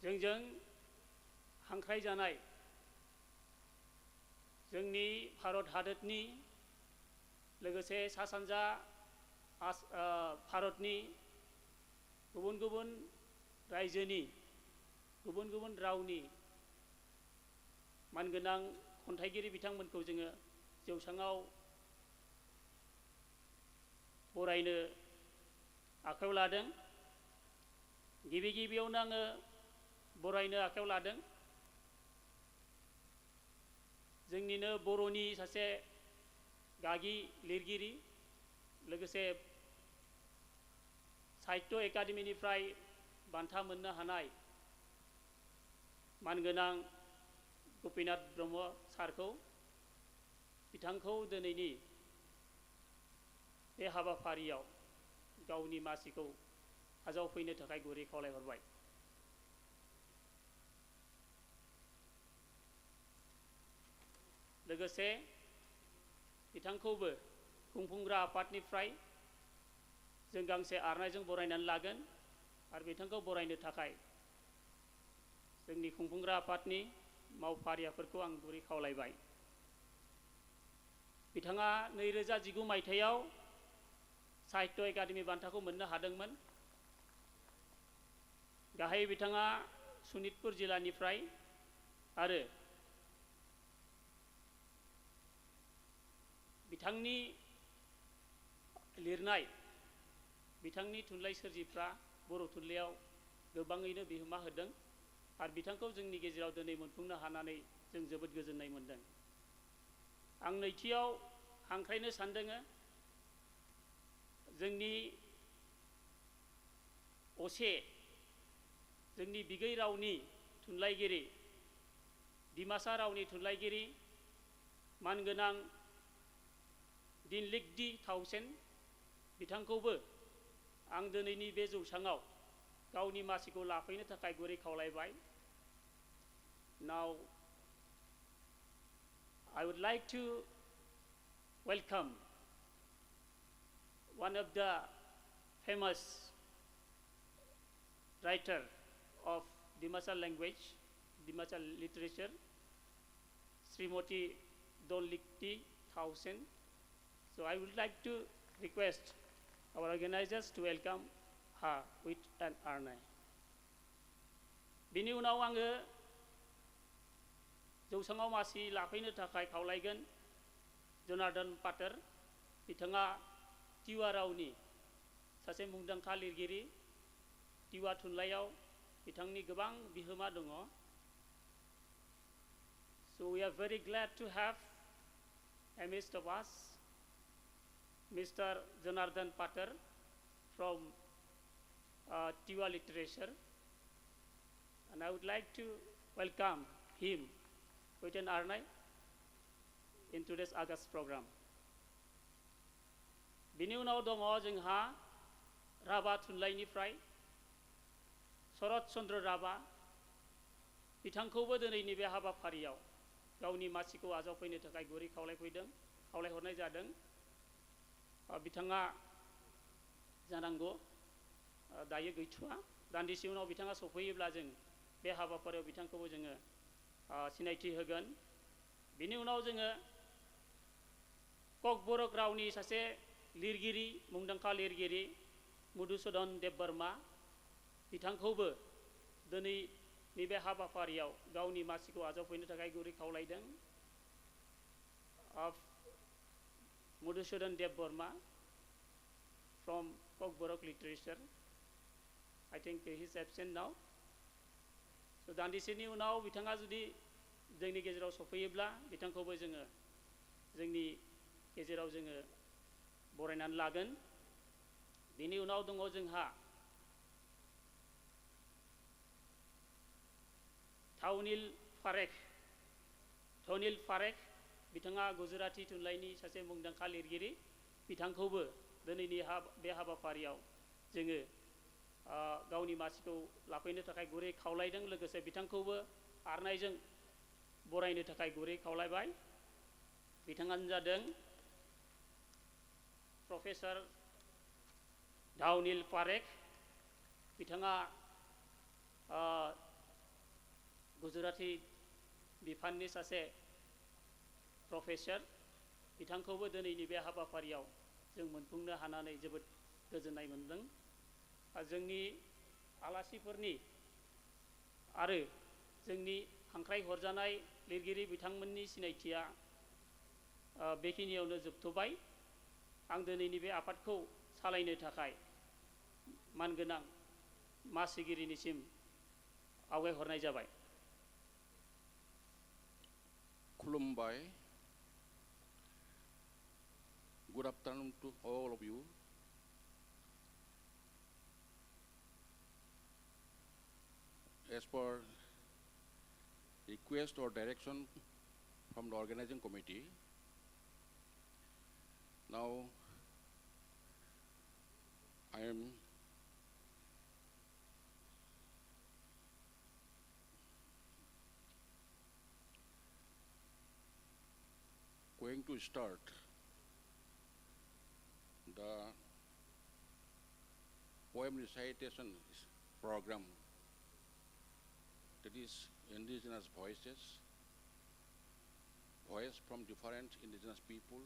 जोंजों हांख्रायजानाय जोंनि भारत हादोरनि लोगोसे सा सानजा भारतनि गुबुन गुबुन रायजोनि गुबुन गुबुन रावनि मानगोनां खन्थाइगिरि बिथांमोनखौ जोङो जौसाङाव बरायनो आखायाव लादों। गिबि गिबियावनो आङो बरायनो आखायाव लादों जोंनिनो बर'नि सासे गागि लिरगिरि लोगोसे साहित्य एकाडेमिनिफ्राय बान्था मोननो हानाय मानगोनां गपिनाथ ब्रह्म सारखौ बिथांखौ दिनैनि बे हाबाफारियाव गावनि मासिखौ आजावफैनो थाखाय गुरै खावलायहरबाय। लोगोसे बिथांखौबो खुंफुंग्रा आफादनिफ्राय जों गांसे आरनायजों बरायनानै लागोन आरो बिथांखौ बरायनो थाखाय जोंनि खुंफुंग्रा आफादनि मावफारियाफोरखौ आं गुरै खावलायबाय। बिथाङा 2019 मायथाइयाव साहित्य एकाडेमि बान्थाखौ मोननो हादोंमोन। गाहायै बिथाङा सनितपुर जिल्लानिफ्राय आरो बिथांनि लिरनाय बिथांनि थुनलाइ सोरजिफ्रा बर' थुनलाइयाव गोबाङैनो बिहोमा होदों आरो बिथांखौ जोंनि गेजेराव दिनै मोनफुंनो हानानै जों जोबोद गोजोननाय मोनदों। आं नैथियाव हांख्रायनो सानदों जोंनि असे जोंनि बिगै रावनि थुनलाइगिरि डिमासा रावनि थुनलाइगिरि मानगोनां दिनलिकदि थाउसेन बिथांखौबो आं दिनैनि बे जौसाङाव गावनि मासिखौ लाफैनो थाखाय गुरै खावलायबाय। Now I would like to welcome one of the famous writer of Dimasa language, Dimasa literature, Srimati Donlikti Thausen. So I would like to request our organizers to welcome her with an arnai. बिनि उनाव आङो जौसाङाव मासि लाफैनो थाखाय खावलायगोन जनार्दन पाटर। बिथाङा टिवा रावनि सासे मुंदांखा लिरगिरि। टिवा थुनलाइयाव बिथांनि गोबां बिहोमा दङ। So we are very glad to have amidst of us Mr. Janardhan Patar from Tiwa literature, and I would like to welcome him with an arnai in today's August program. बिनि उनाव दङ जोंहा राभा थुनलाइनिफ्राय शरत चन्द्र राभा। बिथांखौबो दिनैनि बे हाबाफारियाव गावनि मासिखौ आजावफैनो थाखाय गुरै खावलायहरनाय जादों। बिथाङा जानांगौ दायो गैथ'आ। दान्दिसे उनाव बिथाङा सफैयोब्ला जों बे हाबाफारियाव बिथांखौबो जोङो सिनायथि होगोन। बिनि उनाव जोङो ककबरक रावनि सासे लिरगिरि मुंदांखा लिरगिरि मधुसूदन देबबर्मा। बिथांखौबो दिनैनि बे हाबाफारियाव गावनि मासिखौ आजावफैनो थाखाय गुरै खावलायदों। Madhusudan Debbarma from Kokborok literature. I think he is absent now. So दान्दिसेनि उनाव बिथाङा जुदि जोंनि गेजेराव सफैयोब्ला बिथांखौबो जोङो जोंनि गेजेराव जोङो बरायनानै लागोन। बिनि उनाव दङ जोंहा धनिल फारेख। बिथाङा गुजराती थुनलाइनि सासे मुंदांखा लिरगिरि। बिथांखौबो दिनैनि बे हाबाफारियाव जोङो गावनि मासिखौ लाफैनो थाखाय गुरै खावलायदों। लोगोसे बिथांखौबो आरनायजों बरायनो थाखाय गुरै खावलायबाय। बिथाङानो जादों प्रफेसर धनिल पारेख। बिथाङा रैखाथि बिफाननि सासे प्रफेसर बिथांखौबो दिनैनि बे हाबाफारियाव जों मोनफुंनो हानानै जोबोद गोजोननाय मोनदों। जोंनि आलासिफोरनि आरो जोंनि हांख्राय हरजानाय लिरगिरि बिथांमोननि सिनायथिया बेखिनियावनो जोबथ'बाय। आं दिनैनि बे आफादखौ सालायनो थाखाय मानगोनां मासिगिरिनिसिम आवगायहरनाय जाबाय। खुलुमबाय। Good afternoon to all of you. As per request or direction from the organizing committee, now I am going to start the poem recitation program, that is indigenous voices, voice from different indigenous people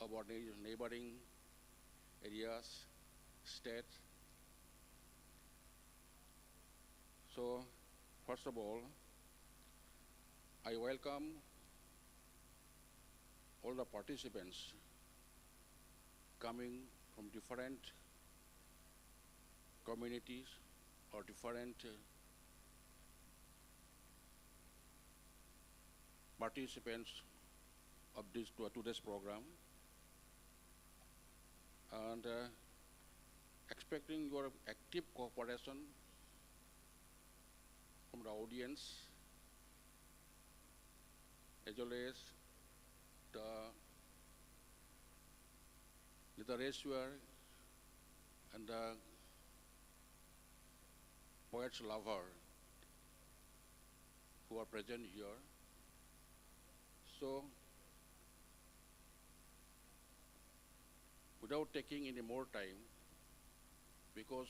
about neighboring areas, states. So, first of all, I welcome all the participants coming from different communities or different participants of today's program, and expecting your active cooperation from the audience as well as the literature and the poets lover who are present here. So, without taking any more time, because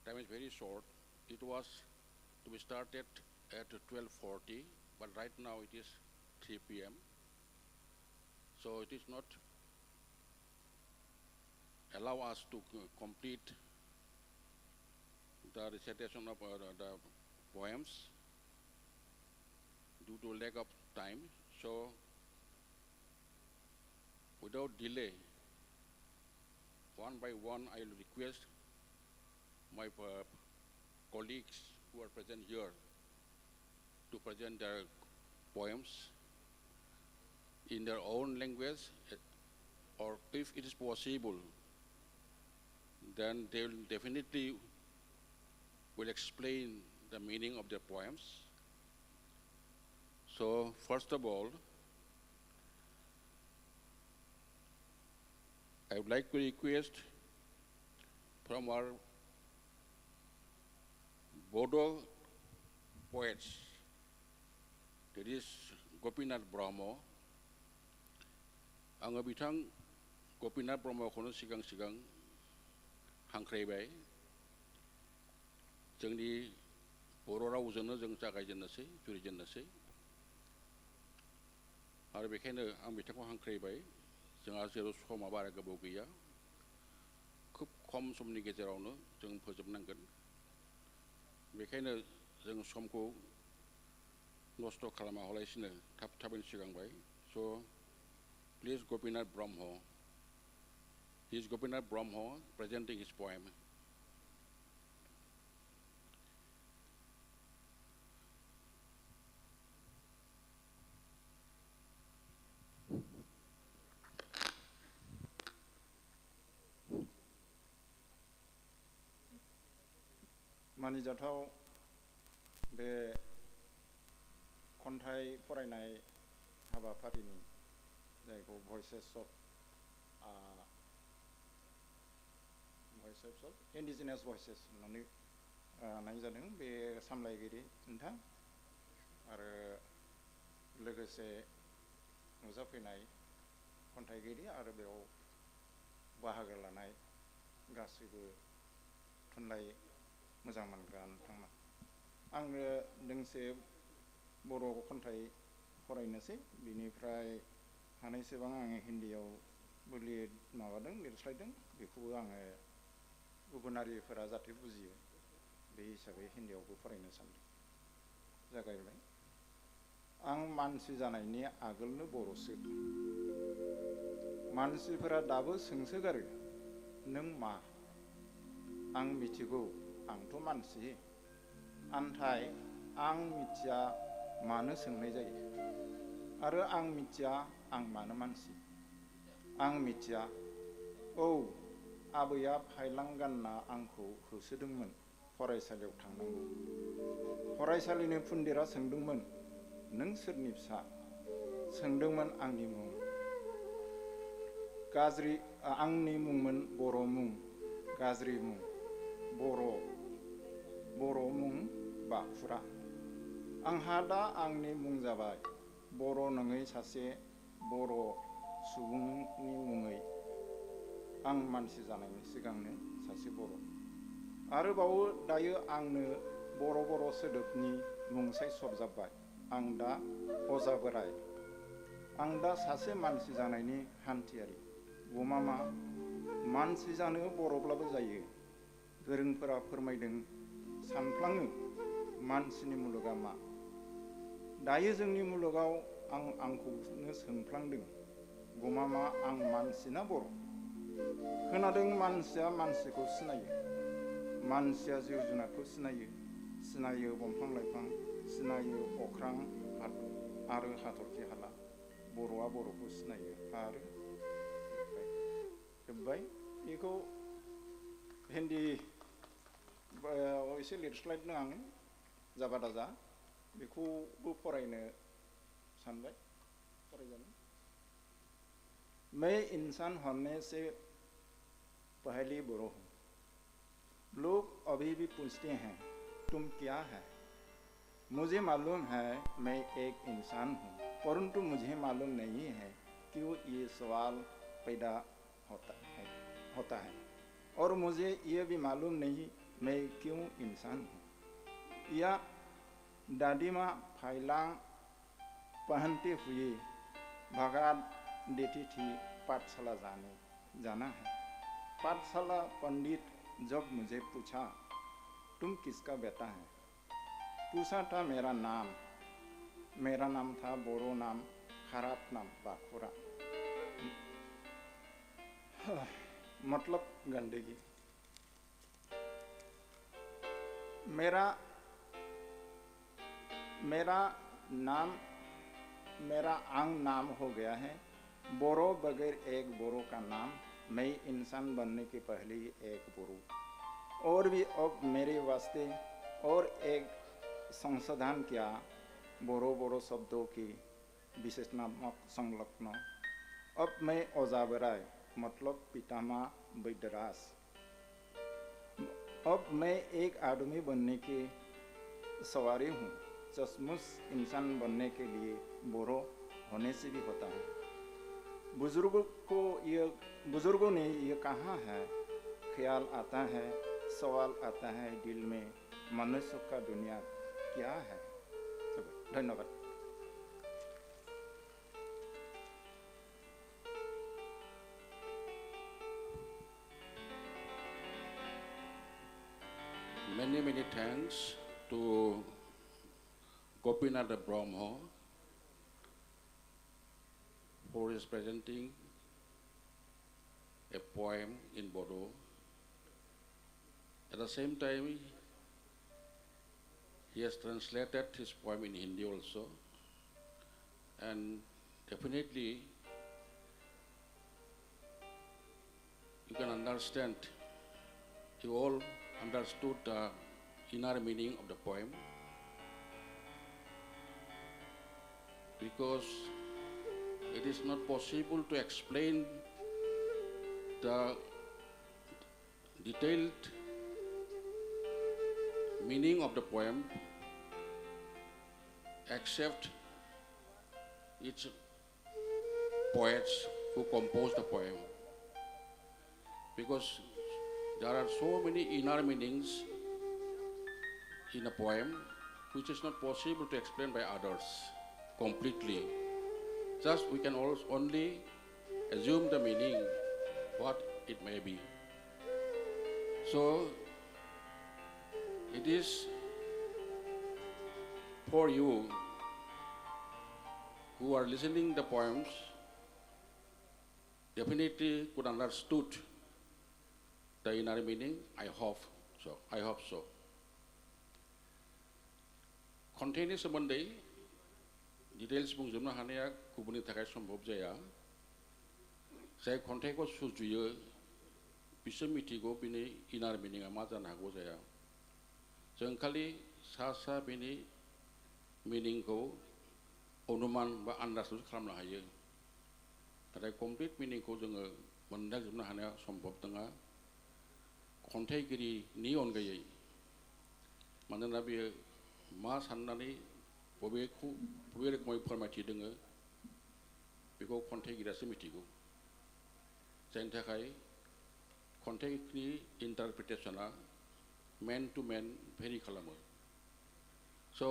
time is very short, it was to be started at 12:40, but right now it is 3 p.m. So it is not allow us to complete the recitation of the poems due to lack of time. So without delay, one by one, I will request my colleagues who are present here to present their poems in their own language, or if it is possible, then they will definitely will explain the meaning of their poems. So first of all, I would like to request from our Bodo poets, that is Gopinath Brahmo. आङो बिथां गपिनाथ ब्रह्मखौनो सिगां हांख्रायबाय। जोंनि बर' रावजोंनो जों जागायजेननोसै, जुरिजेननोसै। आरो बेखायनो आं बिथांखौ हांख्रायबाय। जोंहा जेराव समा बारा गोबाव गैया, खोब खम समनि गेजेरावनो जों फोजोबनांगोन। बेखायनो जों समखौ नस्थ' खालामालासिनो थाबैनो सिगांबाय। So please, Gopinath Brahmo. He is Gopinath Brahmo presenting his poem. मानिजाथाव बे खन्थाइ फरायनाय हाबाफारिनि जायखौ भइसेस अफ इन्डिजिनियास भइसेस होननानै नाय जादों। बे सामलायगिरि नोंथां आरो लोगोसे नुजाफैनाय खन्थाइगिरि आरो बेयाव बाहागो लानाय गासैबो थुनलाइ मोजां मोनग्रा नोंथांमोन। आङो दोंसे बर' खन्थाइ फरायनोसै बिनिफ्राय हानायसेबां आङो हिन्दीयावबो माबादों लिरस्लायदों बेखौबो आङो गुबुनारिफोरा जाहाथे बुजियो बे हिसाबै हिन्दीयावबो फरायनो सानदों। जागायबाय। आं मानसि जानायनि आगोलनो बर'सो मानसिफोरा दाबो सोंसोगारो नों मा? आं मिथिगौ आंथ' मानसि आन्थाय आं मिथिया मानो सोंनाय जायो आरो आं मिथिया आं मानो मानसि आं मिथिया औ आबैया फाइलां गानना आंखौ होसोदोंमोन फरायसालियाव थांनांगौ फरायसालिनि फुन्दिरा सोंदोंमोन नों सोरनि फिसा सोंदोंमोन आंनि मुं गाज्रि आंनि मुंमोन बर' मुं गाज्रि मुं बर' मुं बाखुरा आंहा दा आंनि मुं जाबाय बर' नङै सासे बर' सुबुंनि मुङै आं मानसि जानायनि सिगांनो सासे बर' आरोबाव दायो आंनो बर' सोदोबनि मुंसाय सरजाबबाय आं दा अजा बोराय आं दा सासे मानसि जानायनि हान्थियारि गमामा मानसि जानो बर'ब्लाबो जायो गोरोंफोरा फोरमायदों सानफ्लाङो मानसिनि मुलुगा मा दायो जोंनि मुलुगाव आंखौनो सोंफ्लांदों गमामा आं मानसि ना बर' खोनादों मानसिया मानसिखौ सिनायो मानसिया जिउ जुनारखौ सिनायो दंफां लाइफां सिनायो अख्रां आरो हाथरखि हाला बर'आ बर'खौ सिनायो आरो जोब्बाय बेखौ हिन्दी एसे लिरस्लायदों आं जाबा दाजा बेखौबो फरायनो सानबाय फरायजागोन मैं इंसान होने से पहले बुरा हूँ लोग अभी भी पूछते हैं तुम क्या है मुझे मालूम है मैं एक इंसान हूँ परंतु मुझे मालूम नहीं है क्यों ये सवाल पैदा होता है और मुझे ये भी मालूम नहीं मैं क्यों इंसान हूँ या दादी माँ फाइलांग पहनते हुए भगा देती थी पाठशाला जाना है पाठशाला पंडित जब मुझे पूछा तुम किसका बेटा है पूछा था मेरा नाम था बोरो नाम खराब नाम बाखुरा मतलब गंदगी मेरा आंग नाम हो गया है बोरो बगैर एक बोरो का नाम मैं इंसान बनने के पहले ही एक बोरो और भी अब मेरे वास्ते और एक संशोधन किया बोरो शब्दों की विशेषणात्मक संलग्न अब मैं ओजाबराय मतलब पितामह वैद्यराज अब मैं एक आदमी बनने की सवारी हूँ चश्मुश इंसान बनने के लिए बोरो होने से भी होता है बुजुर्गों ने ये कहा है ख्याल आता है सवाल आता है दिल में मनुष्य का दुनिया क्या है धन्यवाद Many thanks to Gopinath Brahmo for his presenting a poem in Bodo. At the same time, he has translated his poem in Hindi also, and definitely you can understand, you all understood the inner meaning of the poem, because it is not possible to explain the detailed meaning of the poem except its poets who composed the poem, because there are so many inner meanings in a poem which is not possible to explain by others completely. Just we can only assume the meaning, what it may be. So, it is for you who are listening the poems, definitely could understood the inner meaning. I hope so. I hope so. खन्थाइनि सोमोन्दै details बुंजोबनो हानाया गुबुननि थाखाय सम्भब जाया जाय खन्थाइखौ सुजुयो बिसोर मिथिगौ बिनि इनार मिनिंआ मा जानो हागौ जाया जों खालि सा बिनि मिनिंखौ अनुमान बा आन्दाज खालामनो हायो नाथाय कमप्लिट मिनिंखौ जोङो मोनदांजोबनो हानाया सम्भब नङा खन्थाइगिरिनि अनगायै मानोना बेयो मा साननानै बबे रोखोमै फोरमायथिदोङो बेखौ खन्थाइगिरियासो मिथिगौ जायनि थाखाय खन्थाइनि इन्टारप्रिटेसना मेन टु मेन भेरि खालामो स'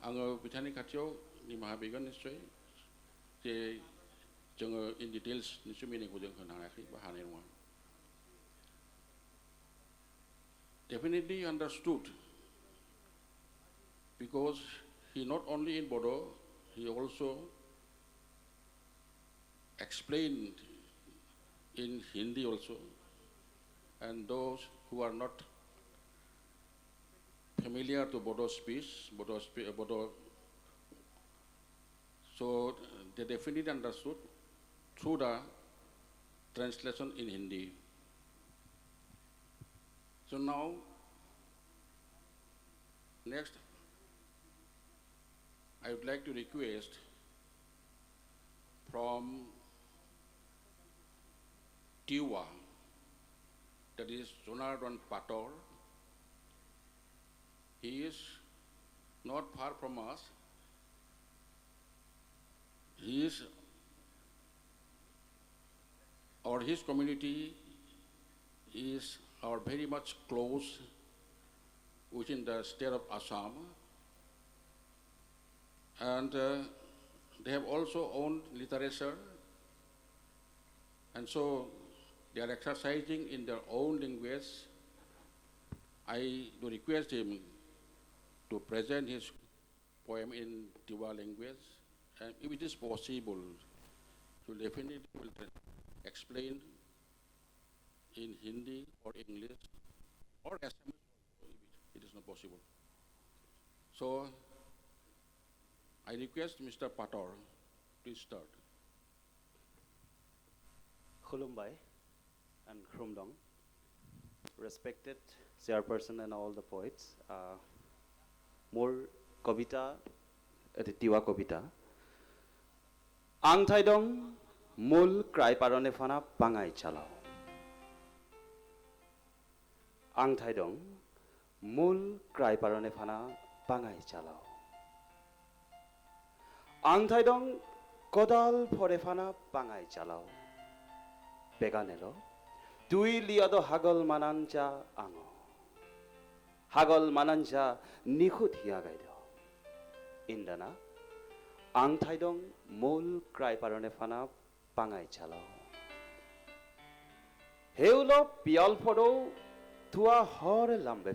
आङो बिथांनि खाथियाव निमाहा बिगोन निश्चय जे जोङो इन डिटेल्स निश्चय मिनिंखौ जों होनो हायाखै बा हानाय नङा definitely understood because he not only in Bodo, he also explained in Hindi also, and those who are not familiar to Bodo speech, so they definitely understood through the translation in Hindi. So now, next, I would like to request from Tiwa, that is Jonathan Pator. He is not far from us. He is, or his community is are very much close within the state of Assam, and they have also owned literature, and so they are exercising in their own language. I do request him to present his poem in Tiwa language, and if it is possible, to definitely will explain in Hindi or English or Assamese, it is not possible. So, I request Mr. Pator, please start. Khulumbai and Khrumdong, respected chairperson and all the poets, more Kobita, Tiwa Kobita. Ang Thaidong, Mul Krai Parone Fana Pangai Chalao. Ang Thaidong, Mul Krai Parone Fana Pangai Chalao. Ang Thaidong, Kodal Porefana Pangai Chalao. Beganelo, Tui Liado Hagol Mananja Ango. Hagol Mananja Nikhut Hiagaido. Indana, Ang Thaidong, Mul Krai Parone Fana Pangai Chalao. Heulo Pial Podo. Tua hore lambe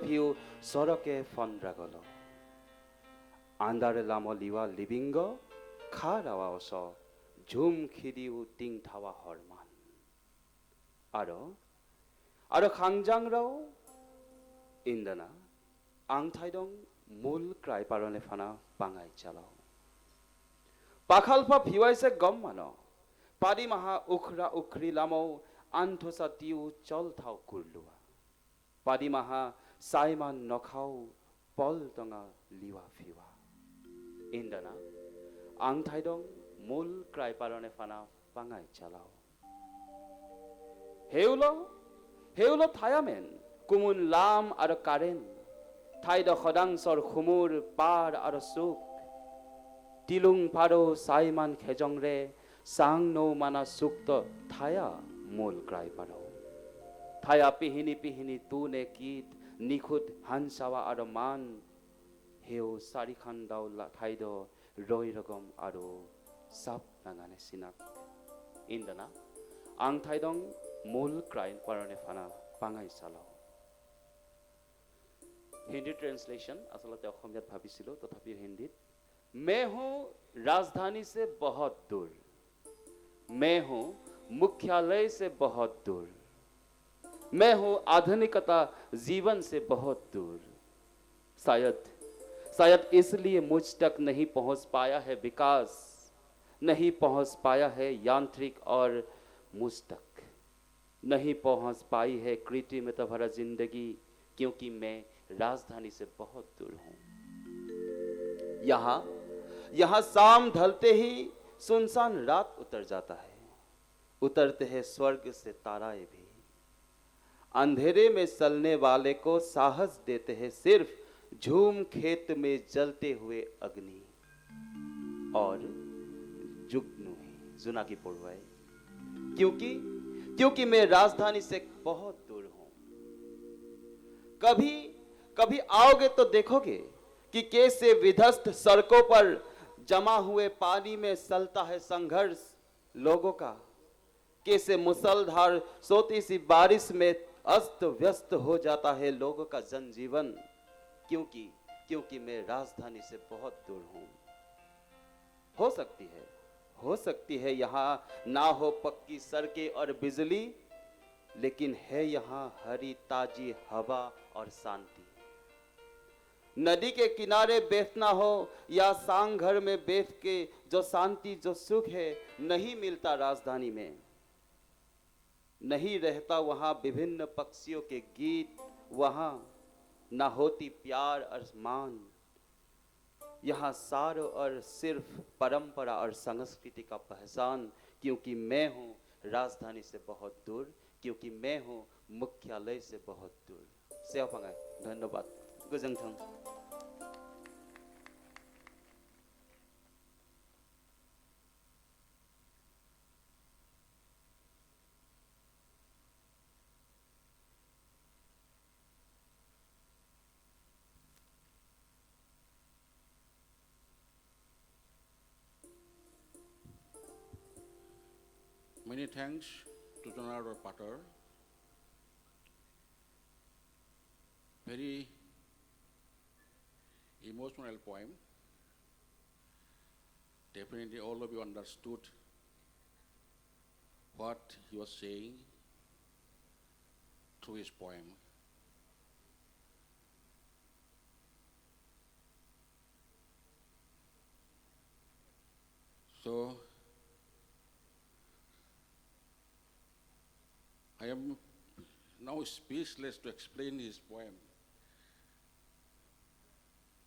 fiu soroke fondragolo. Andare lamo liwa libingo, kharawa oso, jum khidiu ting thawa horman. Aro khangjang rao, indana, ang thaidong mul krai parone fana pangai chalao. Pakhalpa phiwaise gom mano, padi maha ukhra ukhri lamo, Anthosa tiu chol thau kurlua. Padi maha saiman nokhau pol tonga liwa fiwa. Indana, ang thaidong mul krai parone fana pangai chalao. Heulo thayamen, kumun lam aro karen. Thaido khodang sor khumur par aro suk. Tilung paro saiman khejongre, sang no mana sukto thaya. Mul krai paro. Thaya pihini tu ne kit নিখুঁত হানচাৱা আৰু মান হেও চাৰিখান দাও ঠাইদ ৰৈ ৰগম আৰু চাপ নাঙানে চিনাক ইন্দানা আং ঠাইদং মূল ক্ৰাইন পাৰণে ফানা পাঙাই চালাও হিন্দী ট্ৰেন্সলেশ্যন আচলতে অসমীয়াত ভাবিছিলোঁ তথাপিও হিন্দীত मैं हूं राजधानी से बहुत दूर मैं हूं मुख्यालय से बहुत दूर मैं हूं आधुनिकता जीवन से बहुत दूर शायद इसलिए मुझ तक नहीं पहुंच पाया है विकास नहीं पहुंच पाया है यांत्रिक और मुझ तक नहीं पहुंच पाई है कृत्रिमता भरा जिंदगी क्योंकि मैं राजधानी से बहुत दूर हूं यहाँ शाम ढलते ही सुनसान रात उतर जाता है उतरते हैं स्वर्ग से ताराएं भी अंधेरे में चलने वाले को साहस देते हैं सिर्फ झूम खेत में जलते हुए अग्नि और जुगनू जुना की पड़ुआई क्योंकि मैं राजधानी से बहुत दूर हूं कभी आओगे तो देखोगे कि कैसे विध्वस्त सड़कों पर जमा हुए पानी में चलता है संघर्ष लोगों का कैसे मुसलधार सोती सी बारिश में अस्त व्यस्त हो जाता है लोगों का जनजीवन क्योंकि मैं राजधानी से बहुत दूर हूं हो सकती है यहाँ ना हो पक्की सड़कें और बिजली लेकिन है यहाँ हरी ताजी हवा और शांति नदी के किनारे बैठना हो या सांग घर में बैठ के जो शांति जो सुख है नहीं मिलता राजधानी में नहीं रहता वहां विभिन्न पक्षियों के गीत वहां ना होती प्यार और मान यहाँ सार और सिर्फ परंपरा और संस्कृति का पहचान क्योंकि मैं हूँ राजधानी से बहुत दूर क्योंकि मैं हूँ मुख्यालय से बहुत दूर सेवा पंगाई धन्यवाद गोजोंथों Many thanks to Jonathan Potter. Very emotional poem. Definitely all of you understood what he was saying through his poem. So, I am now speechless to explain his poem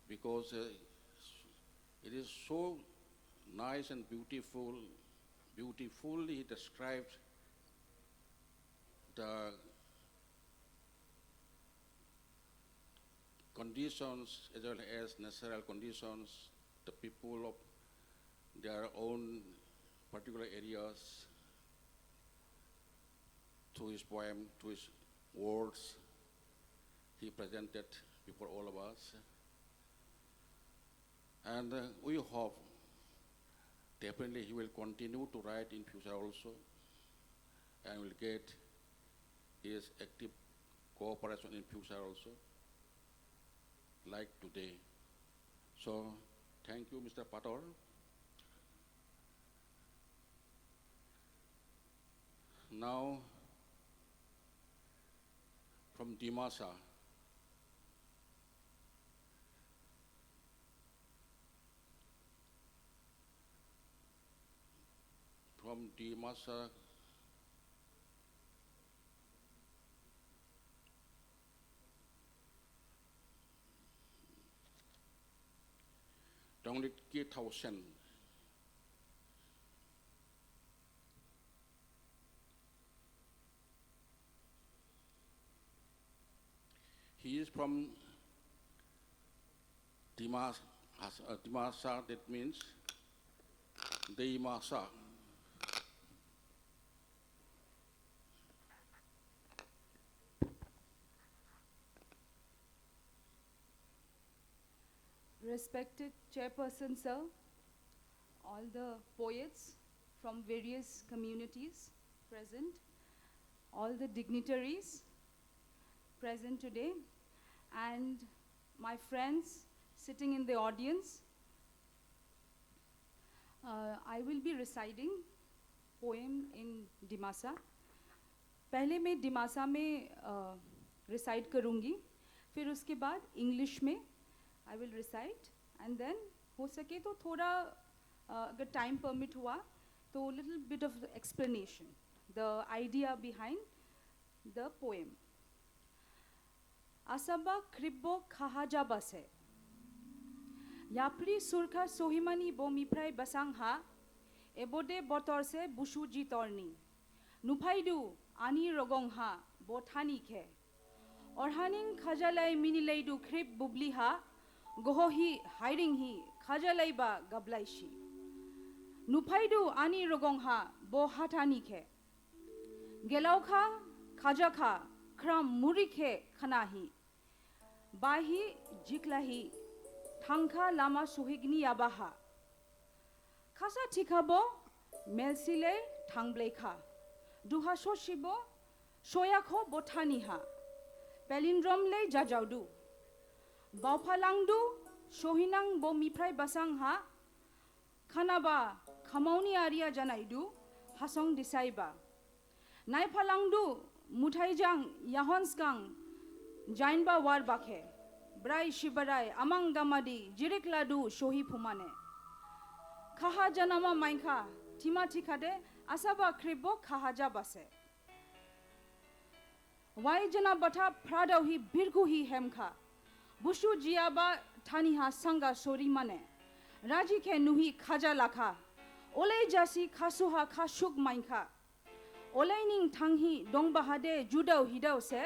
because it is so nice and beautifully he described the conditions as well as natural conditions, the people of their own particular areas, through his poem, through his words, he presented before all of us. And we hope definitely he will continue to write in future also and will get his active cooperation in future also, like today. So, thank you, Mr. Pator. Now, from Dimasa, Donglitki Tausen. He is from Dimasa, that means Dimasa. Respected Chairperson, sir, all the poets from various communities present, all the dignitaries present today, and my friends sitting in the audience. I will be reciting poem in Dimasa. पहले मैं डिमासा में recite करूँगी, फिर उसके बाद English में I will recite, and then हो सके तो थोड़ा अगर टाइम परमिट हुआ तो little bit of explanation, the idea behind the poem. आसाबा क्रिब्बो खाहाजा बसे याप्री सुरखा सोहिमानी बोमिफ्राय बसांहा एबोदे बतर से बुशु जितरनी नुफाइदु आनी रगंहा बोथानी खे अरहानिं खाजालाई मिनिलाइदु ख्रिब बुब्लिहा गहहि हाइरिंहि खाजालाइबा गाबलाइशी नुफाइदु आनी रगंहा बोहाथानी खे गेलावखा खाजाखा ख्राम मुरिखे खनाहि बाहि जिक्लाहि थांखा लामा सुहिगनी याबाहा खासा थिखाबो मेलसिले थांब्लेखा दुहा सशिबो सोयाखो बोथानिहा पेलिंड्रमले जाजावदु बावफालांदु सोहिनां बोमिफ्राय बासांहा खानाबा खामावनि आरिया जानायदु हासं दिसाइबा नायफालांदु मुथाइजां याहनसगां जाइनबा वारबाखे ब्राय शिबराय आमां दामादि जिरिकलादु सोहि फुमाने खाहा जनामा माइखा थिमा थिखादे आसाबा क्रिबो खाहाजा बासे वाई जना बथा फ्रादावहि बिरगुहि हेमखा बुशु जियाबा थानिहा संगा सोरी माने राजी खे नुहि खाजा लाखा ओले जासी खासुहा खासुक माइखा ओलेनिंग थांहि दंबाहादे जुदाव हिदाव से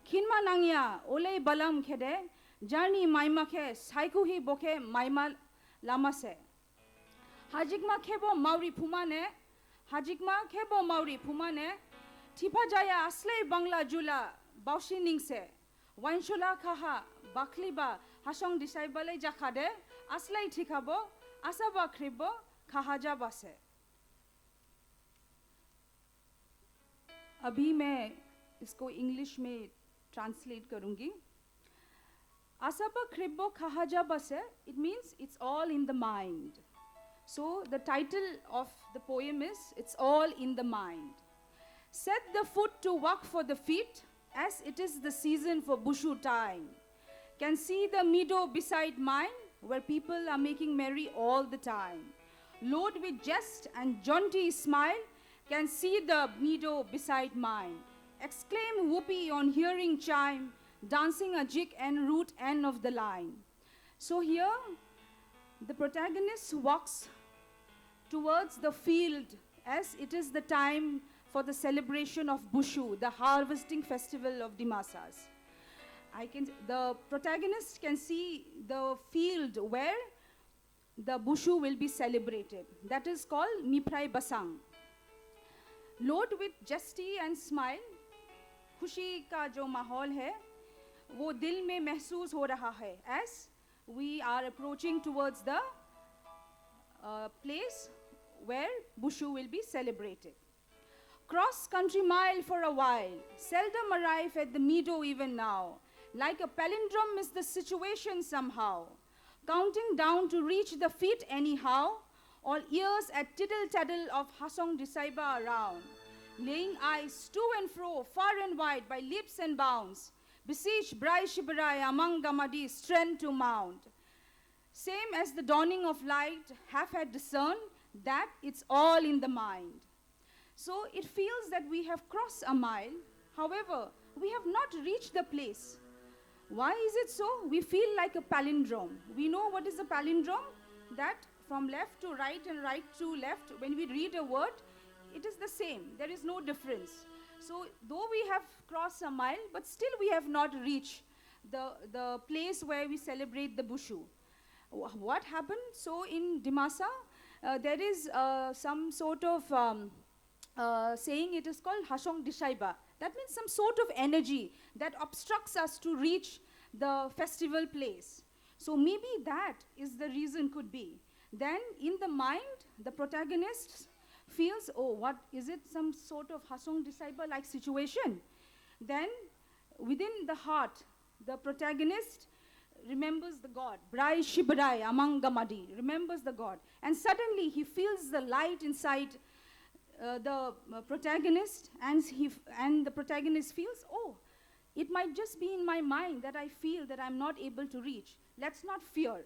खिनमा नांगिया ओले बलाम खेदे जारनी माइमाखे साइकुहि बोखे माइमा लामासे हाजिकमा खेबो माउरी फुमाने हाजिकमा खेबो माउरी फुमाने थिपा जाया असले बांग्ला जुला बाउशी निंगसे वाइनशुला खाहा बाखलिबा हासं दिसाइबाले जाखादे असले थिखाबो आसाबा ख्रिबो खाहाजा बासे. अभी मैं इसको इंग्लिश में ट्रांसलेट करूंगी. आसाबा ख्रिबो खाहाजा बासे, it means it's all in the mind. So the title of the poem is It's All in the Mind. Set the foot to work for the feet, as it is the season for bushu time. Can see the meadow beside mine, where people are making merry all the time. Load with jest and jaunty smile, can see the meadow beside mine. Exclaim whoopee on hearing chime, dancing a jig and root end of the line. So here, the protagonist walks towards the field, as it is the time for the celebration of Bushu, the harvesting festival of Dimasas. The protagonist can see the field where the Bushu will be celebrated. That is called Miprai Basang. Load with jesty and smile, खुशी का जो माहौल है वो दिल में महसूस हो रहा है, as we are approaching towards the place where Bushu will be celebrated. Cross country mile for a while, seldom arrive at the meadow even now. Like a palindrome is the situation somehow. Counting down to reach the feet anyhow, all ears at tittle-tattle of Hasong Disaiba around. Laying eyes to and fro, far and wide, by leaps and bounds. Beseech Brai Shibarai among Gamadi strength to mount. Same as the dawning of light have had discerned that it's all in the mind. So it feels that we have crossed a mile, however, we have not reached the place. Why is it so? We feel like a palindrome. We know what is a palindrome? That from left to right and right to left, when we read a word, it is the same. There is no difference. So though we have crossed a mile, but still we have not reached the place where we celebrate the Bushu. What happened? So in Dimasa, there is some sort of saying, it is called Hashong Dishaiba. That means some sort of energy that obstructs us to reach the festival place. So maybe that is the reason, could be. Then in the mind, the protagonist feels, oh, what is it, some sort of Hasong disciple-like situation? Then within the heart, the protagonist remembers the God, Brai Shibrai Amangamadi, remembers the God. And suddenly he feels the light inside the protagonist, and the protagonist feels, oh, it might just be in my mind that I feel that I'm not able to reach. Let's not fear.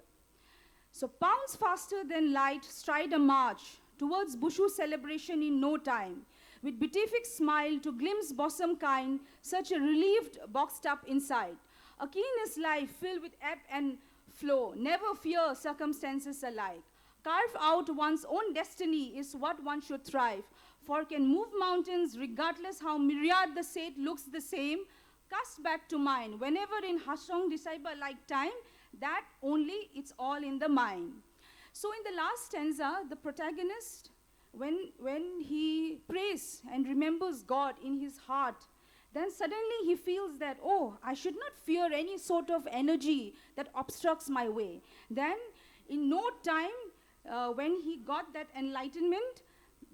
So pounds faster than light, stride a march towards Bushu celebration in no time. With beatific smile to glimpse bosom kind, such a relieved boxed up inside. A keenest life filled with ebb and flow, never fear circumstances alike. Carve out one's own destiny is what one should thrive, for can move mountains regardless how myriad the state looks the same. Cast back to mind, whenever in Hasong disciple-like time, that only it's all in the mind. So in the last stanza, the protagonist, when he prays and remembers God in his heart, then suddenly he feels that, oh, I should not fear any sort of energy that obstructs my way. Then in no time, when he got that enlightenment,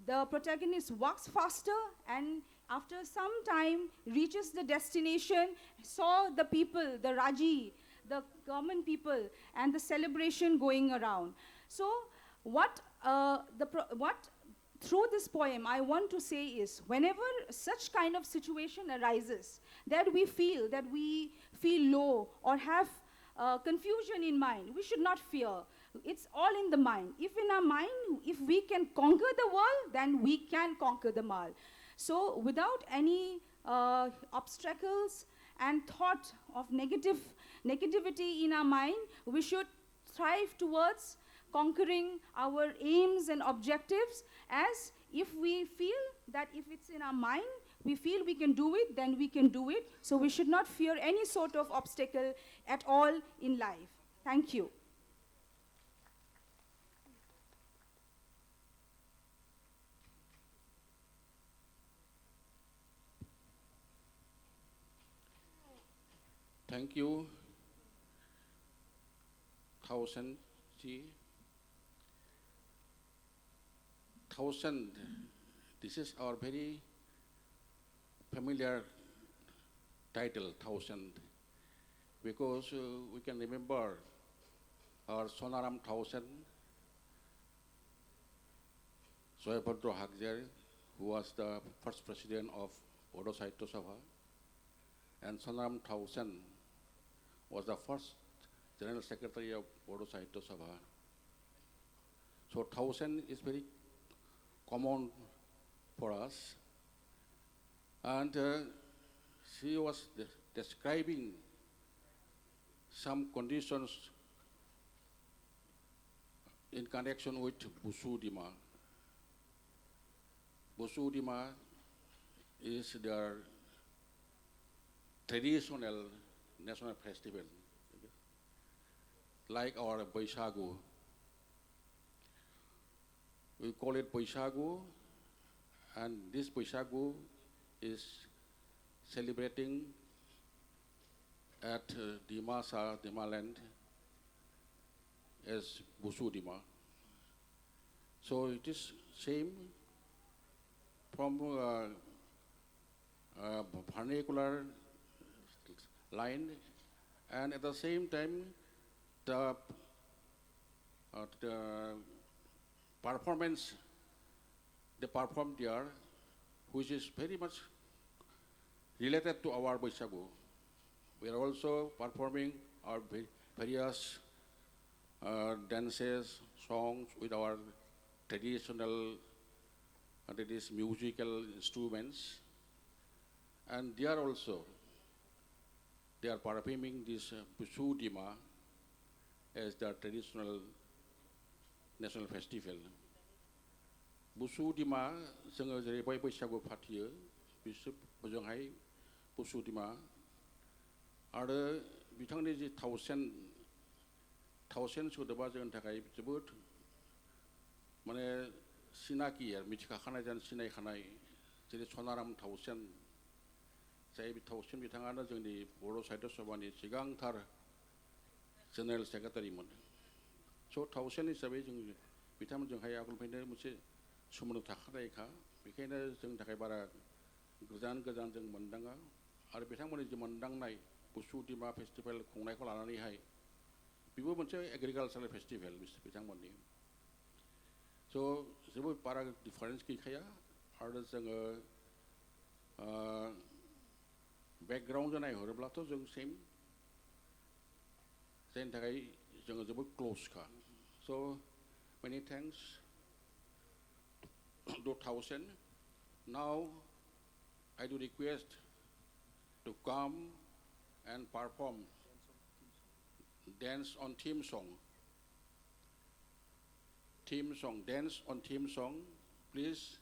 the protagonist walks faster, and after some time reaches the destination, saw the people, the Raji, the common people, and the celebration going around. So what through this poem I want to say is, whenever such kind of situation arises, that we feel low or have confusion in mind, we should not fear. It's all in the mind. If in our mind, if we can conquer the world, then we can conquer the mal. So without any obstacles and thought of negativity in our mind, we should strive towards conquering our aims and objectives, as if we feel that if it's in our mind, we feel we can do it, then we can do it. So we should not fear any sort of obstacle at all in life. Thank you. Thank you, Thousand Ji. Thousand, this is our very familiar title, Thousand, because we can remember our Sonaram Thousand, Soyabhadra Hagjar, who was the first president of Bodo Sahitya Sabha, and Sonaram Thousand was the first General Secretary of Bodo Sahitya Sabha. So Thousand is very common for us. And she was describing some conditions in connection with Busudima. Busudima is their traditional national festival, like our Boishagu. We call it Boishagu, and this Boishagu is celebrating at Dima land as Busudima. So it is same from vernacular line, and at the same time the performance they performed there, which is very much related to our Boishagu. We are also performing our various dances, songs with our traditional musical instruments, and there also they are performing this Busudima as their traditional national festival. Busudima, जोङो जेरै बैसागु फाथियो, बिसोर बोजोंहाय Busudima, आरो बिथांनि जि थावसेन सोदोबा जोंनि थाखाय जोबोद माने सिनाखि आरो मिथिखाखानाय जानो सिनायखानाय, जेरै सनाराम थावसेन, जाय थावसेन बिथाङानो जोंनि बर' साहित्य सभानि सिगांथार जेनेरेल सेक्रेटारिमोन स' थाउसेन्ड हिसाबै जों बिथांमोनजोंहाय आगोलनिफ्रायनो मोनसे सोमोन्दो थाखानायखा बेखायनो जोंनि थाखाय बारा गोजान गोजान जों मोनदाङा आरो बिथांमोननि जि मोनदांनाय बुसु दिमा फेस्टिभेल खुंनायखौ लानानैहाय बेबो मोनसे एग्रिकालसारेल फेस्टिभेल बिथांमोननि स' जेबो बारा डिफारेन्स गैखाया आरो जोङो बेकग्राउन्डजों नायहरोब्लाथ' जों सेम जायनि थाखाय जोङो जोबोद क्ल'सखा स' many thanks 2000 now I do request to come and perform dance on theme song, dance on theme song, please.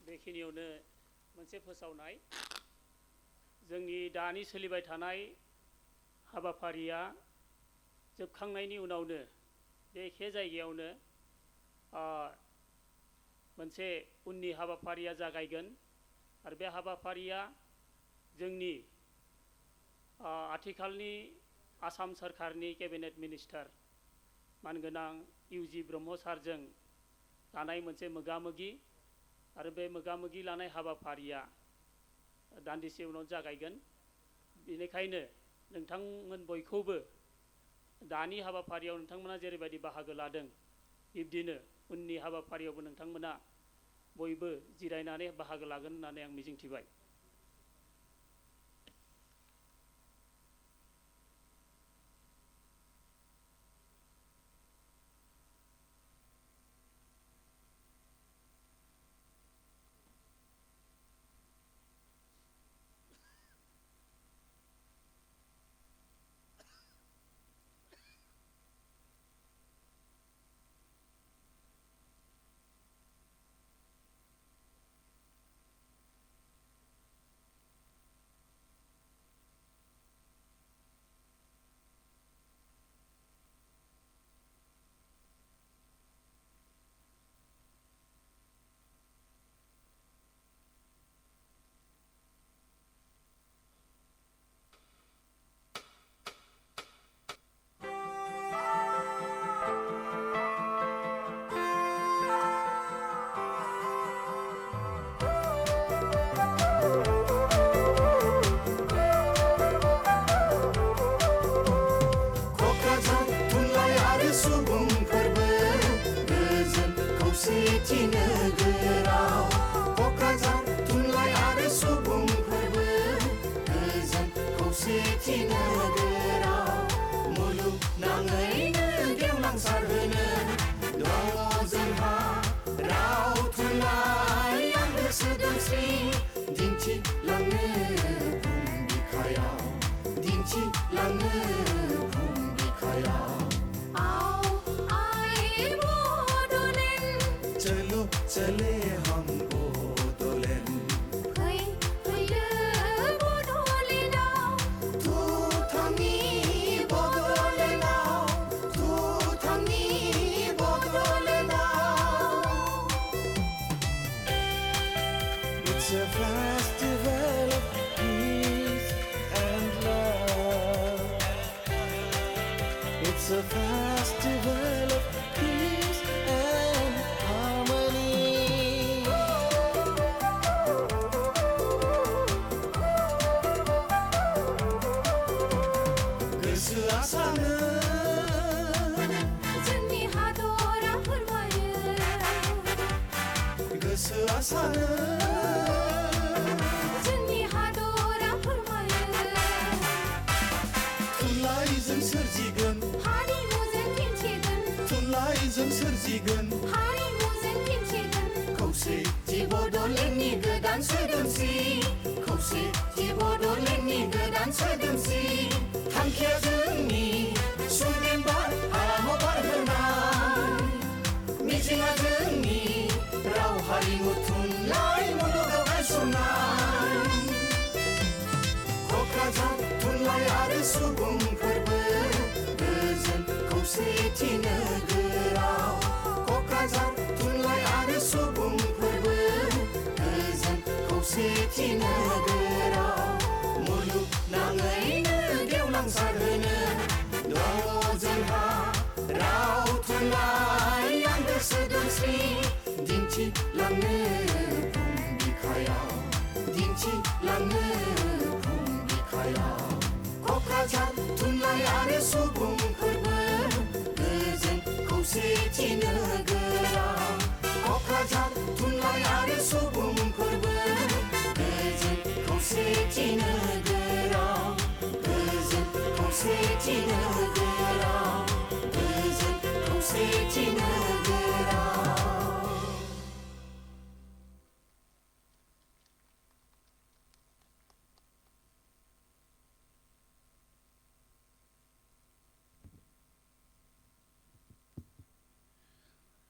बेखिनियावनो मोनसे फोसावनाय जोंनि दानि सोलिबाय थानाय हाबाफारिया जोबखांनायनि उनावनो बे एखे जायगायावनो मोनसे उननि हाबाफारिया जागायगोन आरो बे हाबाफारिया जोंनि आथिखालनि आसाम सरकारनि केबिनेट मिनिस्टार मानगोनां इउजि ब्रह्म सारजों लानाय मोनसे मोगामोगि आरो बे मोगामोगि लानाय हाबाफारिया दान्दिसे उनाव जागायगोन बेनिखायनो नोंथांमोन बयखौबो दानि हाबाफारियाव नोंथांमोना जेरैबायदि बाहागो लादों बिब्दिनो उननि हाबाफारियावबो नोंथांमोना बयबो जिरायनानै बाहागो लागोन होननानै आं मिजिंथिबाय। चले हम बोदोलेन बोदोलेना तू थांगी बोदोलेना तू थांगी बोदोलेना It's a festival of peace and love It's a festival of peace and harmony गोसोआ सानो जोंनि हादरा फोरमायो गोसोआ सानो जोंनि हादरा फोरमायो थुनलाइजों सोरजिगोन हारिमुजों दिन्थिगोन थुनलाइजों सोरजिगोन हारिमुजों दिन्थिगोन खौसेथि बड'लेण्डनि गोदान सोदोमस्रि खौसेथि बड'लेण्डनि गोदान सोदोमस्रि थांखिया जोंनि सुदेम बार हारामाव बारहोनाय मिजिंआ जोंनि राव हारिमु थुनलाइ मुलुगाव गायसननाय क'क्राझार थुनलाइ आरो सुबुं फोरबो गोजोन खौसेथि नोगोर लाङो बुहुम बिखायाव क'क्राझार थुनलाइ आरो सुबुं फोरबो गोजोन खौसेथि नोगोराव क'क्राझार थुनलाइ आरो सुबुं फोरबो गोजोन खौसेथि नोगोराव गोजोन खौसेथि नोगोराव गोजोन खौसेथि नोगोराव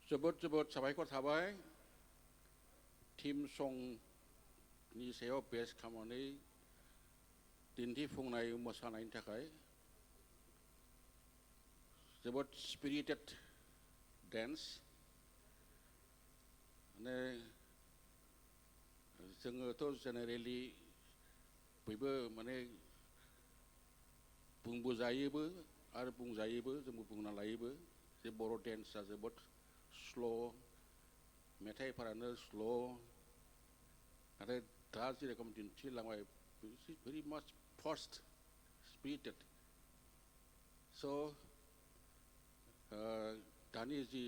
जोबोद जोबोद साबायखर थाबाय टीम संनि सायाव बेस खालामनानै दिन्थिफुंनाय मोसानायनि थाखाय जोबोद स्पिरिटेड डेन्स माने जोङोथ' जेनेरेलि बयबो माने बुंबोजायोबो आरो बुंजायोबो जोंबो बुंना लायोबो जे बर' डेन्सआ जोबोद स्ल' मेथाइफोरानो स्ल' नाथाय दा जेरखम दिन्थिलांबाय भेरि माच फास्ट स्पिरिटेड स' दानि जि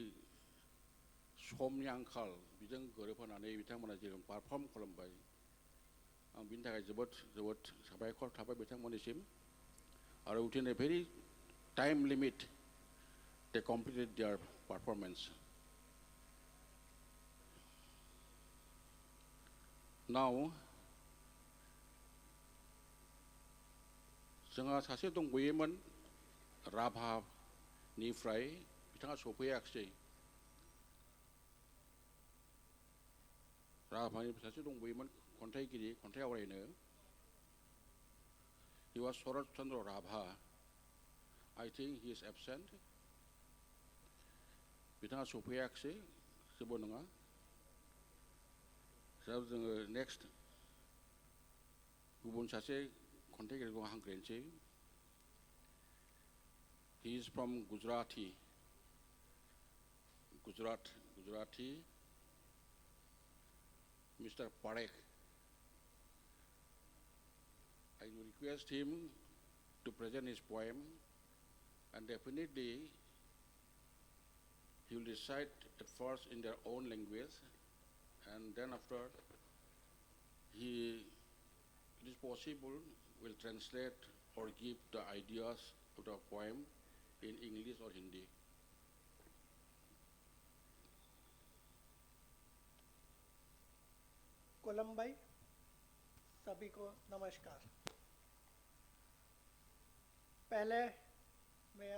समनि आंखाल बेजों गोरोबहोनानै बिथांमोना जेरखम पारफर्म खालामबाय आं बिनि थाखाय जोबोद जोबोद साबायखर थाबाय बिथांमोननिसिम आरो within a very time limit they completed their performance. Now जोंहा सासे दंबावोमोन राभानिफ्राय बिथाङा सफैयाखिसै राभानिफ्राय सासे दंबावोमोन खन्थाइगिरि खन्थाइ आवरायनो he was Sharat Chandra Rabha. I think he is absent. बिथाङा सफैयाखिसै जेबो नङा दा जोङो नेक्स्ट गुबुन सासे खन्थाइगिरिखौ हांख्रायनोसै he is from Gujarati Mr. Parekh. I will request him to present his poem and definitely he will recite at first in their own language and then after it is possible will translate or give the ideas of the poem in English or Hindi. कोलंबाई सभी को नमस्कार। पहले मैं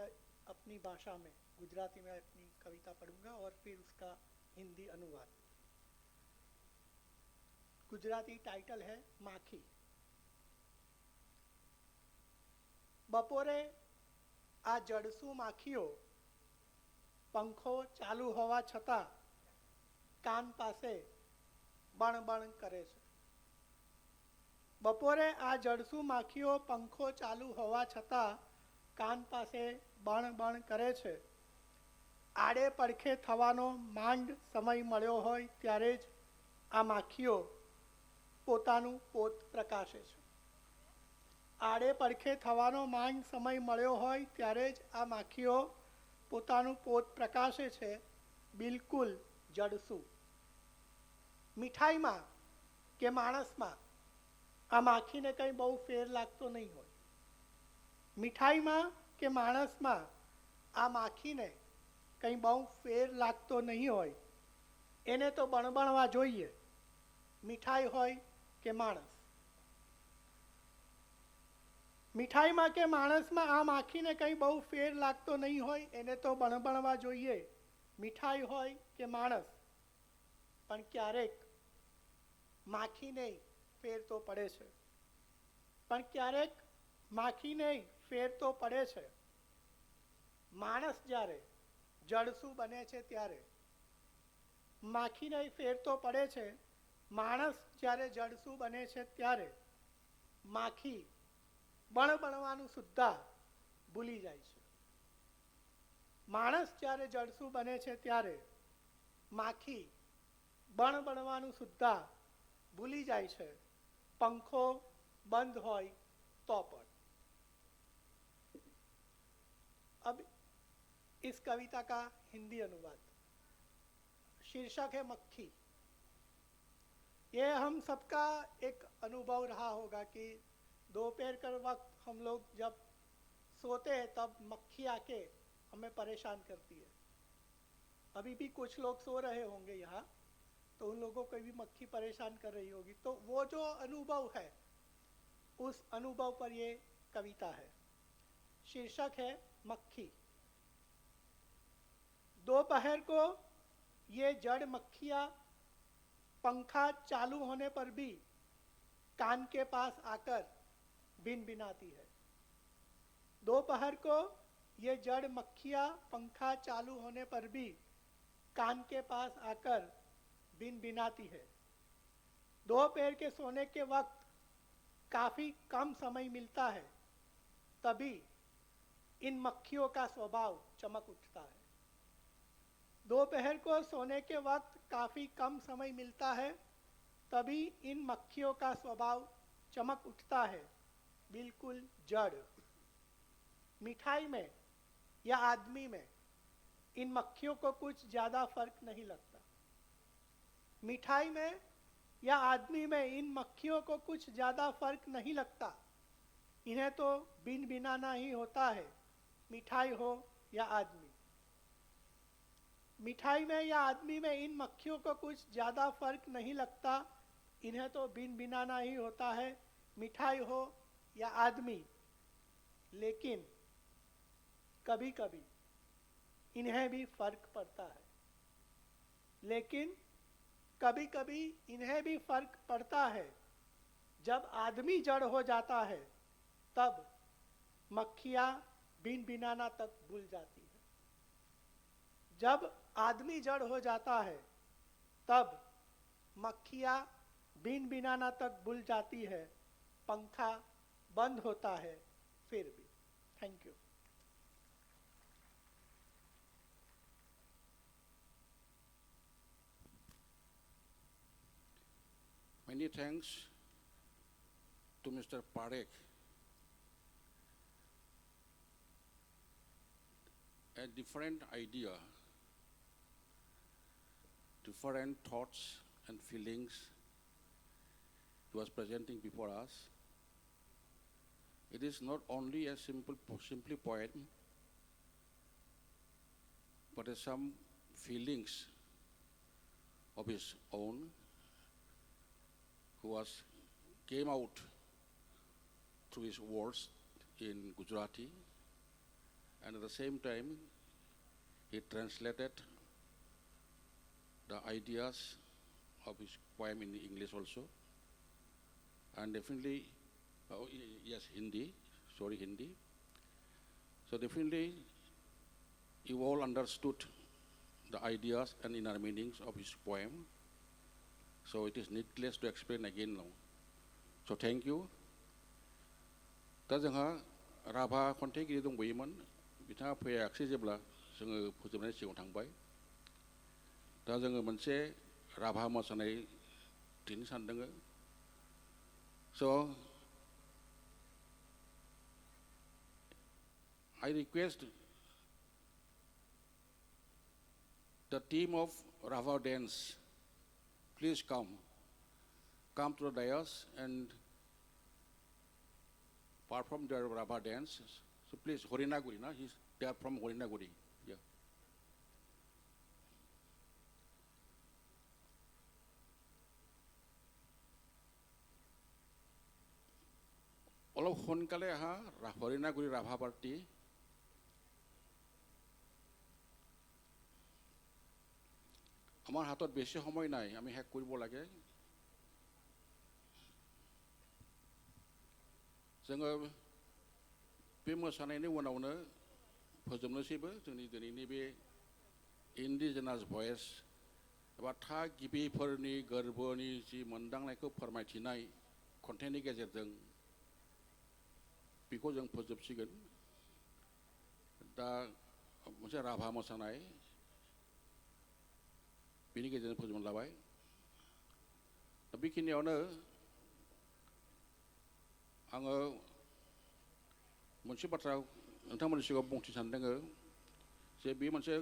अपनी भाषा में गुजराती में अपनी कविता पढ़ूंगा और फिर उसका हिंदी अनुवाद। गुजराती टाइटल है माखी। बपोरे आ जड़सू माखीओ पंखो चालू होवा छता कान पासे बण बण करे छे। बपोरे आ जड़सू माखीओ पंखो चालू होवा छता कान पासे बण बण करे छे। आड़े પડખે થવાનો માંડ સમય મળ્યો હોય ત્યારે જ આ માખીઓ પોતાનું પોત પ્રકાશે છે। આડે પડખે થવાનો માંડ સમય મળ્યો હોય ત્યારે જ આ માખીઓ પોતાનું પોત પ્રકાશે છે। બિલકુલ જડસું મીઠાઈમાં કે માણસમાં આ માખીને કંઈ બહુ ફેર લાગતો નહીં હોય। મીઠાઈમાં કે માણસમાં આ માખીને કંઈ બહુ ફેર લાગતો નહીં હોય। એને તો બણબણવા જોઈએ મીઠાઈ હોય કે માણસ। મીઠાઈમાં કે માણસમાં આ માખીને કંઈ બહુ ફેર લાગતો નહીં હોય। એને તો બણબણવા જોઈએ મીઠાઈ હોય કે માણસ। પણ ક્યારેક માખીને ફેર તો પડે છે। પણ ક્યારેક માખીને ફેર તો પડે છે। માણસ જ્યારે જડસું બને છે ત્યારે માખીને ફેર તો પડે છે। માણસ જ્યારે જડસું બને છે ત્યારે માખી બણબણવાનું સુદ્ધા ભૂલી જાય છે। માણસ જ્યારે જડસું બને છે ત્યારે માખી બણબણવાનું સુદ્ધા ભૂલી જાય છે। पंखो बंद होय तो पण। अब इस कविता का हिंदी अनुवाद। शीर्षक है मक्खी। ये हम सबका एक अनुभव रहा होगा कि दोपहर के वक्त हम लोग जब सोते हैं तब मक्खी आके हमें परेशान करती है। अभी भी कुछ लोग सो रहे होंगे यहाँ, तो उन लोगों को भी मक्खी परेशान कर रही होगी। तो वो जो अनुभव है, उस अनुभव पर ये कविता है। शीर्षक है मक्खी। दोपहर को ये जड़ मक्खियाँ पंखा चालू होने पर भी कान के पास आकर भिनभिनाती है। दोपहर को ये जड़ मक्खियाँ पंखा चालू होने पर भी कान के पास आकर भिनभिनाती है। दोपहर के सोने के वक्त काफ़ी कम समय मिलता है, तभी इन मक्खियों का स्वभाव चमक उठता है। दोपहर को सोने के वक्त काफ़ी कम समय मिलता है, तभी इन मक्खियों का स्वभाव चमक उठता है, बिल्कुल जड़। मिठाई में या आदमी में इन मक्खियों को कुछ ज़्यादा फर्क नहीं लगता। मिठाई में या आदमी में इन मक्खियों को कुछ ज़्यादा फर्क नहीं लगता। इन्हें तो भिनभिनाना ही होता है, मिठाई हो या आदमी। मिठाई में या आदमी में इन मक्खियों को कुछ ज़्यादा फर्क नहीं लगता। इन्हें तो भिनभिनाना ही होता है, मिठाई हो या आदमी। लेकिन कभी कभी इन्हें भी फर्क पड़ता है। लेकिन कभी कभी इन्हें भी फर्क पड़ता है। जब आदमी जड़ हो जाता है, तब मक्खियाँ भिनभिनाना तक भूल जाती है। जब आदमी जड़ हो जाता है, तब मक्खियाँ भिनभिनाना तक भूल जाती है। पंखा बंद होता है फिर भी। Thank you. Many thanks to Mr. Parekh. A different idea, different thoughts and feelings he was presenting before us. It is not only a simply poem, but some feelings of his own, who came out through his words in Gujarati, and at the same time he translated the ideas of his poem in English also, and definitely Hindi. So definitely you all understood the ideas and inner meanings of his poem. So it is needless to explain again now. So thank you. दा जोंहा राभा खन्थाइगिरि दंबोयोमोन, बिथाङा फैयाखिसै जेब्ला जोङो फोजोबनायनि सिगाङाव थांबाय। दा जोङो मोनसे राभा मोसानाय दिन्थिनो सानदों। So I request the team of Raava dance, please come to the dais and perform their Raava dance. So please, Horinaguri, they are from Horinaguri. Yeah. অলপ সোনকালে আহা হৰিণাগুৰি ৰাভা পাৰ্টি। আমাৰ হাতত বেছি সময় নাই, আমি শেষ কৰিব লাগে। जोङो बे मोसानायनि उनावनो फोजोबनोसैबो जोंनि दिनैनि बे इन्डिजिनास भइस एबा थागिबिफोरनि गोरबोनि जि मोनदांनायखौ फोरमायथिनाय खन्थाइनि गेजेरजों बेखौ जों फोजोबसिगोन। दा मोनसे राभा मोसानाय बेनि गेजेरजों फोजोबना लाबाय। दा बेखिनियावनो आङो मोनसे बाथ्रा नोंथांमोननि सिगाङाव बुंथि सानदों जे बे मोनसे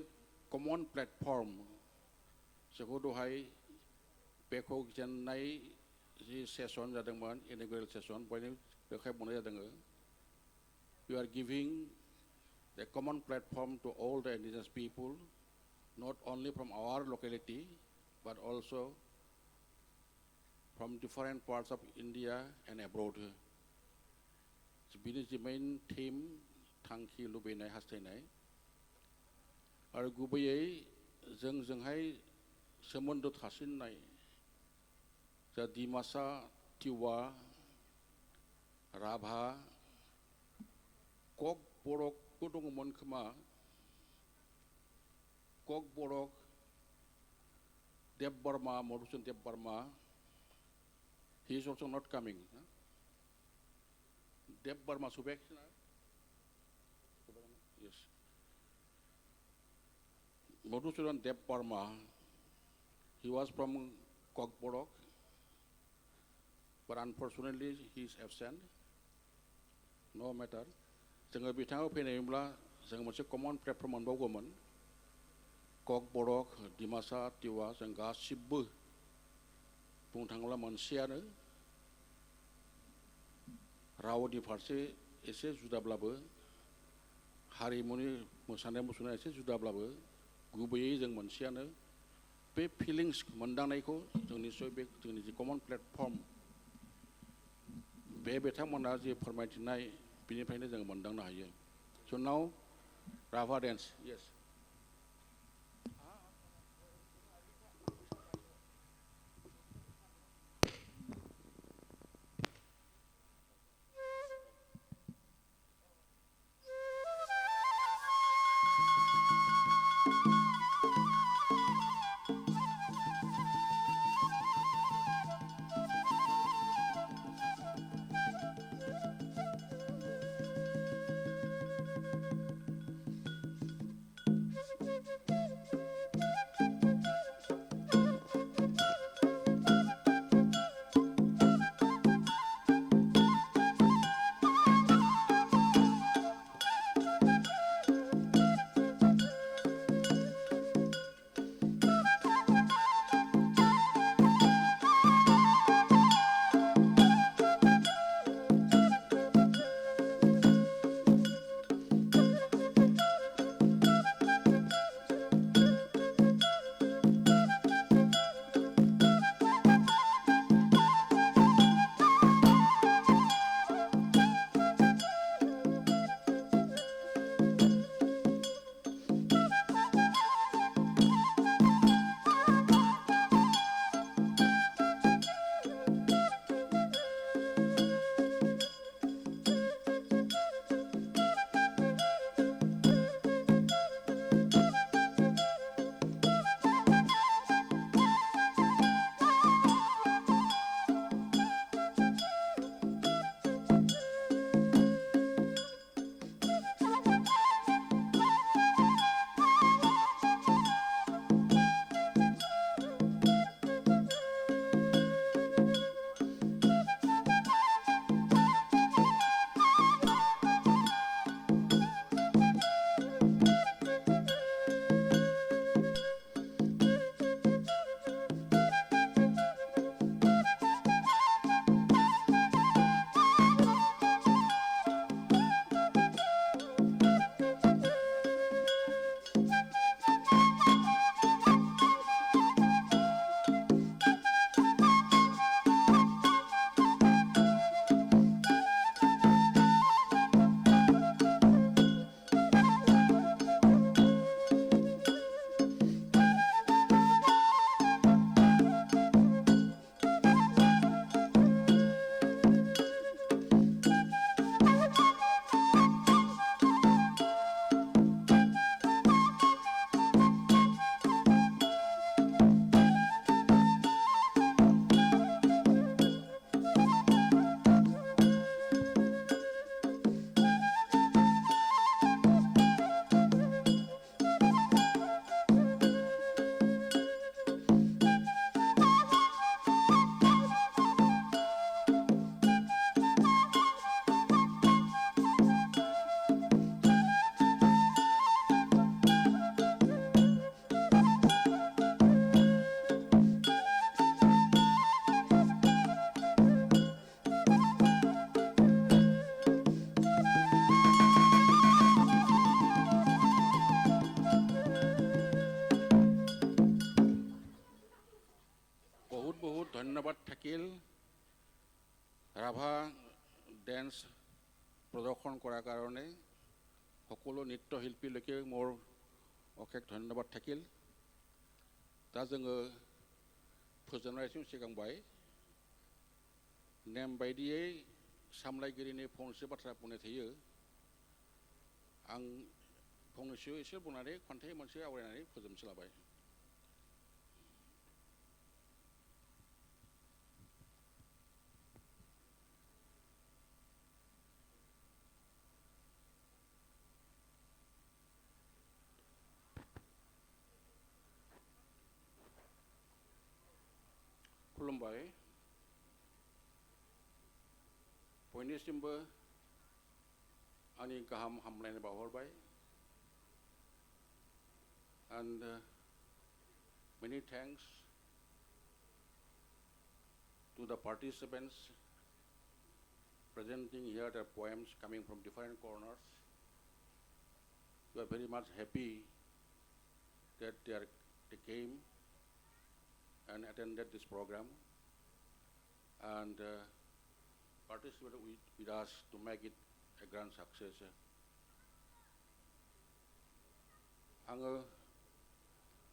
कमन प्लेटफर्म जेखौ दहाय बेखौ जेननाय जि सेसन जादोंमोन इन'ग्रेल सेसन बयनो रोखाय बुंनाय जादों we are giving the common platform to all the indigenous people not only from our locality but also from different parts of India and abroad. This is the main theme थांखि लुबैनाय हास्थायनाय आरो गुबैयै जोंजोंहाय सोमोन्दो थासिननाय जा डिमासा टिवा राभा कक बरकबो दङमोन खोमा कक बरक Deb Barma Madhusudan Deb Barma he is also not coming. Deb Burma Subek? Yes. Madhusudan Deb Burma, he was from Kokborok, but unfortunately he is absent. No matter. जोङो बिथाङा फैनायब्ला जों मोनसे कमन प्लेटफर्म मोनबावगौमोन ककबरक डिमासा टिवा जों गासिबो बुंनो थाङोब्ला मोनसेयानो रावनि फारसे एसे जुदाब्लाबो हारिमुनि मोसानाय मुसुरनाय एसे जुदाब्लाबो गुबैयै जों मोनसेयानो बे फिलिंस मोनदांनायखौ जों निश्चय बे जोंनि जि कमन प्लेटफर्म बे बिथांमोना जि फोरमायथिनाय बिनिफ्रायनो जों मोनदांनो हायो so now Rava dance yes ধন্যবাদ থাকিল ৰাভা ডেন্স প্ৰদৰ্শন কৰাৰ কাৰণে সকলো নৃত্যশিল্পীলৈকে মোৰ অশেষ ধন্যবাদ থাকিল दा जोङो फोजोबनायसिम सिगांबाय नेम बायदियै सामलायगिरिनि फंनैसो बाथ्रा बुंनाय थायो आं फंनैसो एसे बुंनानै खन्थाइ मोनसे आवरायनानै फोजोबनोसै लाबाय खुलुमबाय बयनिसिमबो आंनि गाहाम हामलायनाय बावहरबाय and many thanks to the participants presenting here their poems coming from different corners. We are very much happy that they came and attended this program and participated with us to make it a grand success. आङो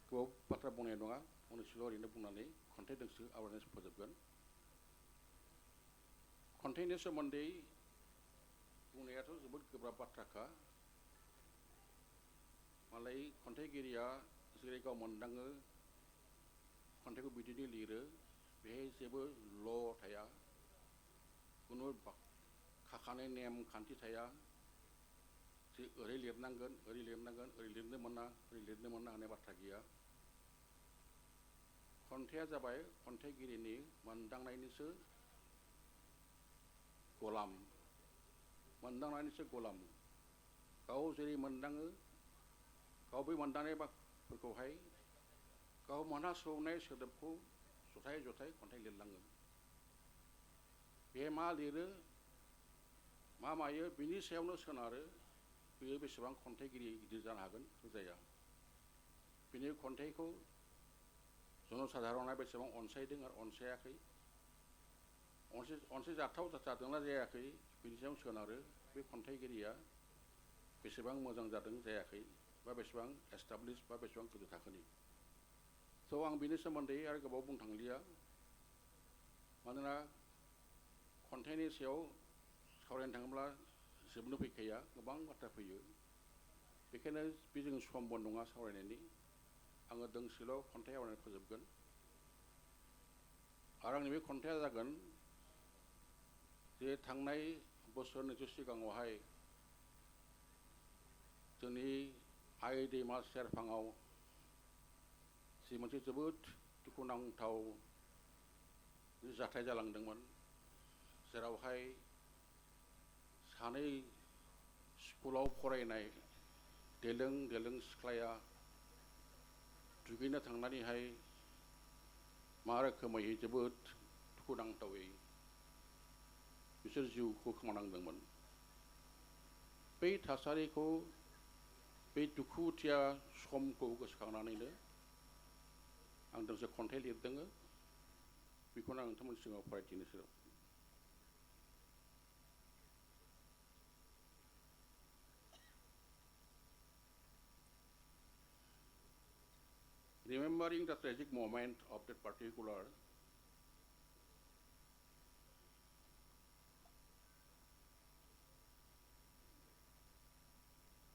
गोबाव बाथ्रा बुंनाय नङा फंनैसोल' ओरैनो बुंनानै खन्थाइ दोंसे आवरायनानै फोजोबगोन खन्थाइनि सोमोन्दै बुंनायाथ' जोबोद गोब्राब बाथ्राखा मालाय खन्थाइगिरिया जेरै गाव मोनदाङो खन्थाइखौ बिदिनो लिरो बेहाय जेबो ल' थाया खुनु खाखानाय नेम खान्थि थाया जे ओरै लिरनांगोन ओरै लिरनांगोन ओरै लिरनो मोना होननाय बाथ्रा गैया खन्थाइया जाबाय खन्थाइगिरिनि मोनदांनायनिसो गलाम गाव जेरै मोनदाङो गाव बै मोनदांनायफोरखौहाय गाव मोनहासौनाय सोदोबखौ जथाय खन्थाइ लिरलाङो बे मा लिरो मा मायो बिनि सायावनो सोनारो बेयो बेसेबां खन्थाइगिरि गिदिर जानो हागोन जाया बिनि खन्थाइखौ जनसाधारणा बेसेबां अनसायदों आरो अनसायाखै अनसायजाथाव जादोंना जायाखै बिनि सायाव सोनारो बे खन्थाइगिरिया बेसेबां मोजां जादों जायाखै बा बेसेबां एस्टाब्लिश बा बेसेबां गोजौ थाखोनि स' आं बिनि सोमोन्दै आरो गोबाव बुंनो थांलिया मानोना खन्थाइनि सायाव सावरायनो थाङोब्ला जोबनो फैखाया गोबां बाथ्रा फैयो बेखायनो बे जों समबो नङा सावरायनायनि आङो दोंसेल' खन्थाइ आवरायनानै फोजोबगोन आरो आंनि बे खन्थाइया जागोन जे थांनाय बोसोरनैसो सिगाङावहाय जोंनि आइ दैमा सेरफाङाव जि मोनसे जोबोद दुखुनांथाव जाथाय जालांदोंमोन जेरावहाय सानै स्कुलाव फरायनाय देलों सिख्लाया दुगैनो थांनानैहाय मा रोखोमै जोबोद दुखुनांथावै बिसोर जिउखौ खोमानांदोंमोन बै थासारिखौ बै दुखुथिया समखौ गोसोखांनानैनो आं दोंसे खन्थाइ लिरदों बेखौनो आं नोंथांमोननि सिगाङाव फरायथिनोसै Remembering the tragic moment of that particular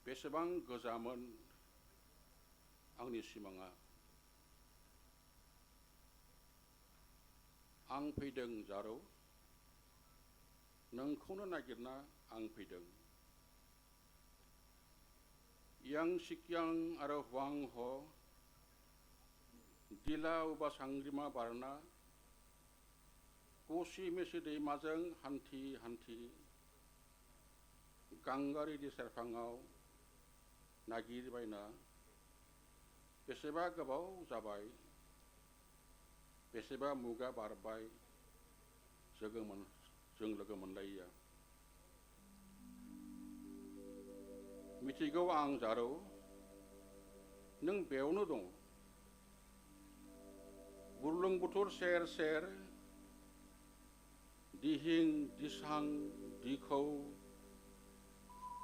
बेसेबां गोजामोन आंनि सिमाङा आं फैदों जारौ नोंखौनो नागिरना आं फैदों यां सिक्यां आरो हुआं ह दिला उबा सांग्रिमा बारना कोसि मेसि दैमाजों हान्थि गांगारि दै सेरफाङाव नागिरबायना बेसेबा गोबाव जाबाय बेसेबा मुगा बारबाय जों लोगो मोनलायिया मिथिगौ आं जारौ नों बेयावनो दं बुरलुंबुथुर सेर दिहिं दिसां दिखौ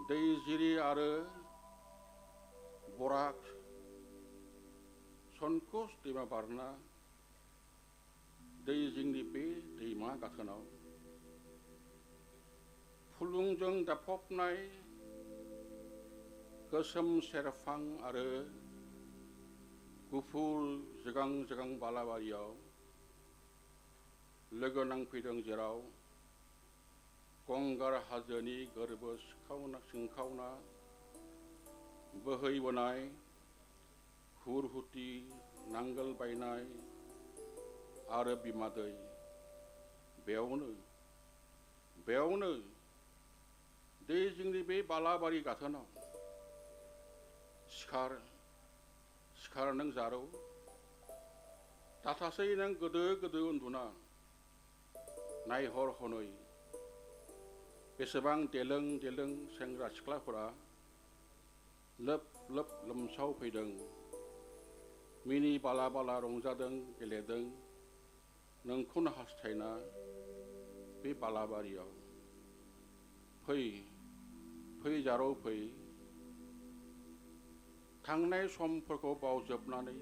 दै जिरि आरो बराक सनकुस दैमा बारना दै जिंनि बे दैमा गाथोनाव फुलुंजों दाफबनाय गोसोम सेरफां आरो गुफुर जोगां जोगां बालाबारियाव लोगो नांफैदों जेराव गंगार हाजोनि गोरबो सिंखावना बोहैबोनाय हुरहुथि नांगोल बायनाय आरो बिमा दै बेयावनो दै जिंनि बे बालाबारि गाथोनाव सिखार नों जारौ थाथासै नों गोदो गोदो उन्दुना नायहर हनै बेसेबां देलों देलों सेंग्रा सिख्लाफोरा लोब लोब लोमसाव फैदों मिनि बाला बाला रंजादों गेलेदों नोंखौनो हास्थायना बे बालाबारियाव फै जारौ फै थांनाय समफोरखौ बावजोबनानै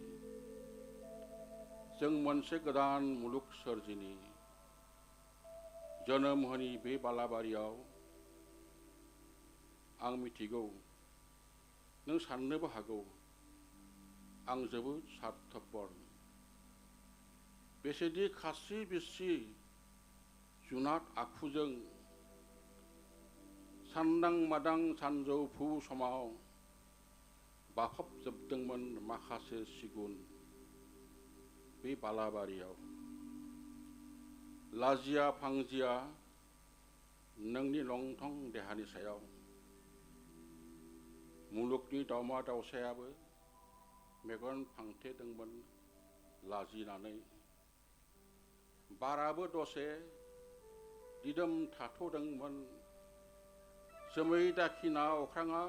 जों मोनसे गोदान मुलुग सोरजिनि जोनोम होनि बे बालाबारियाव आं मिथिगौ नों साननोबो हागौ आं जोबोद सार्थपर बेसेदि खासि बिसि जुनाद आखुजों सान्दां मादां सानजौफु समाव बाफबजोबदोंमोन माखासे सिगुन बे बालाबारियाव लाजिया फांजिया नोंनि लंथं देहानि सायाव मुलुगनि दावमा दावसायाबो मेगन फांथेदोंमोन लाजिनानै बाराबो दसे दिदोम थाथ'दोंमोन जोमै दाखिना अख्राङा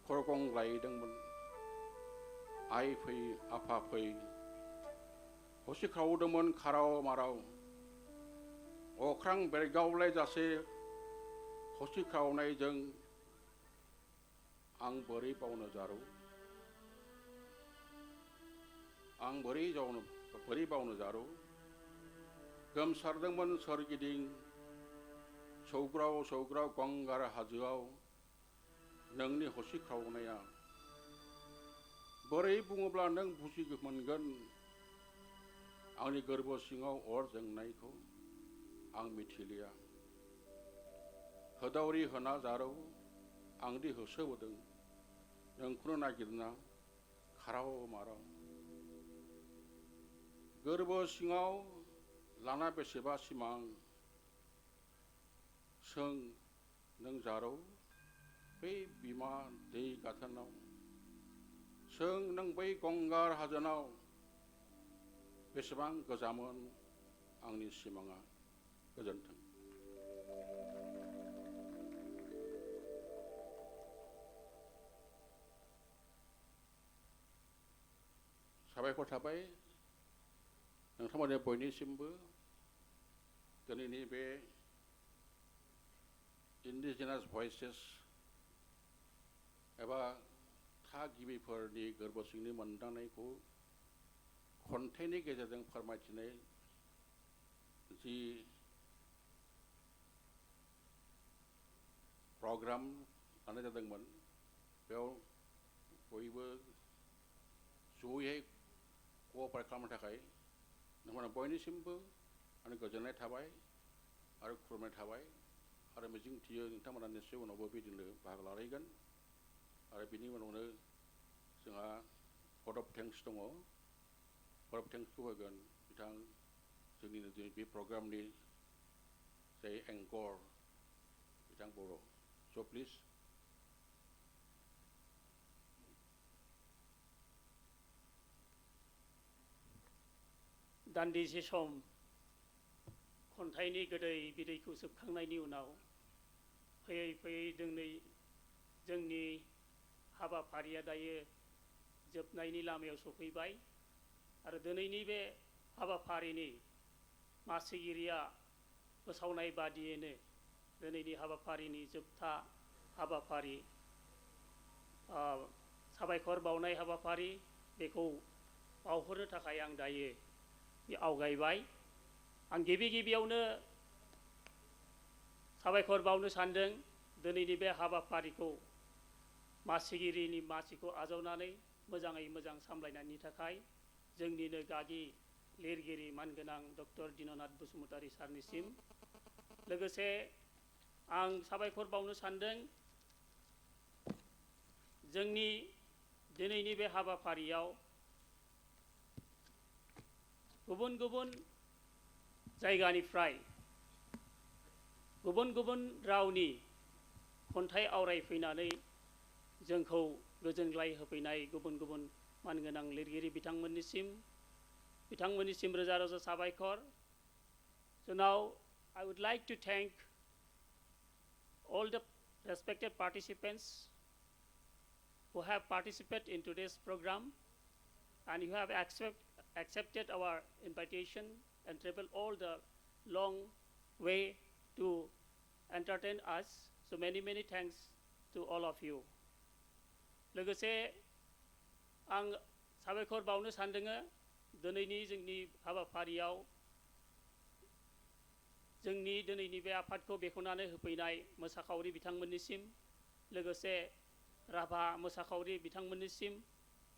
खरगं लायदोंमोन आइ फै आफा फै हसिख्रावदोंमोन खाराव माराव अख्रां बेरगावलायजासे हसिख्रावनायजों आं बोरै बावनो जारौ आं बोरै बावनो जारौ गोमसारदोंमोन सोरगिदिं सौग्राव सौग्राव गंगार हाजोआव नोंनि हसिख्रावनाया बोरै बुङोब्ला नों बुजिमोनगोन आंनि गोरबो सिङाव अर जोंनायखौ आं मिथिलिया होदावरि होना जारौ आंदि होसोबोदों नोंखौनो नागिरना खाराव माराव गोरबो सिङाव लाना बेसेबा सिमां सों नों जारौ बै बिमा दै गाथोनाव सों नों बै गंगार हाजोनाव बेसेबां गोजामोन आंनि सिमाङा गोजोन्थों। साबायखर थाबाय नोंथांमोननि बयनिसिमबो दिनैनि बे इन्डिजिनास भइसेस एबा थागिबिफोरनि गोरबो सिंनि मोनदांनायखौ खन्थाइनि गेजेरजों फोरमायथिनाय जि प्रग्राम लानाय जादोंमोन बेयाव बयबो जयै क'अपारेट खालामनो थाखाय नोंथांमोना बयनिसिमबो आंनि गोजोननाय थाबाय आरो खुलुमनाय थाबाय आरो मिजिंथियो नोंथांमोना निश्चय उनावबो बिदिनो बाहागो लालायगोन आरो बिनि उनावनो जोंहा भट अफ थेंक्स दङ भट अफ थेंक्सखौ होगोन बिथां जोंनिनो दिनै बे प्रग्रामनि जाय एंकर बिथां बर' स' प्लिज दान्दिसे सम खन्थाइनि गोदै बिदैखौ सोबखांनायनि उनाव फैयै फैयै जोंनि हाबाफारिया दायो जोबनायनि लामायाव सफैबाय आरो दिनैनि बे हाबाफारिनि मासिगिरिया फोसावनाय बादियैनो दिनैनि हाबाफारिनि जोबथा हाबाफारि साबायखर बावनाय हाबाफारि बेखौ बावहरनो थाखाय आं दायो आवगायबाय। आं गिबियावनो साबायखर बावनो सानदों दिनैनि बे हाबाफारिखौ मासिगिरिनि मासिखौ आजावनानै मोजाङै मोजां सामलायनायनि थाखाय जोंनिनो गागि लिरगिरि मानगोनां डक्टर दिननाथ बसुमतारी सारनिसिम लोगोसे आं साबायखर बावनो सानदों जोंनि दिनैनि बे हाबाफारियाव गुबुन गुबुन जायगानिफ्राय गुबुन गुबुन रावनि खन्थाइ आवरायफैनानै जोंखौ गोजोनग्लाय होफैनाय गुबुन गुबुन मानगोनां लिरगिरि बिथांमोननिसिम रोजा रोजा साबायखर। So now I would like to thank all the respected participants who have participated in today's program and you have accepted our invitation and traveled all the long way to entertain us. So many thanks to all of you. लोगोसे आं साबायखर बावनो सानदों दिनैनि जोंनि हाबाफारियाव जोंनि दिनैनि बे आफादखौ बेखेवनानै होफैनाय मोसाखावरि बिथांमोननिसिम लोगोसे राभा मोसाखावरि बिथांमोननिसिम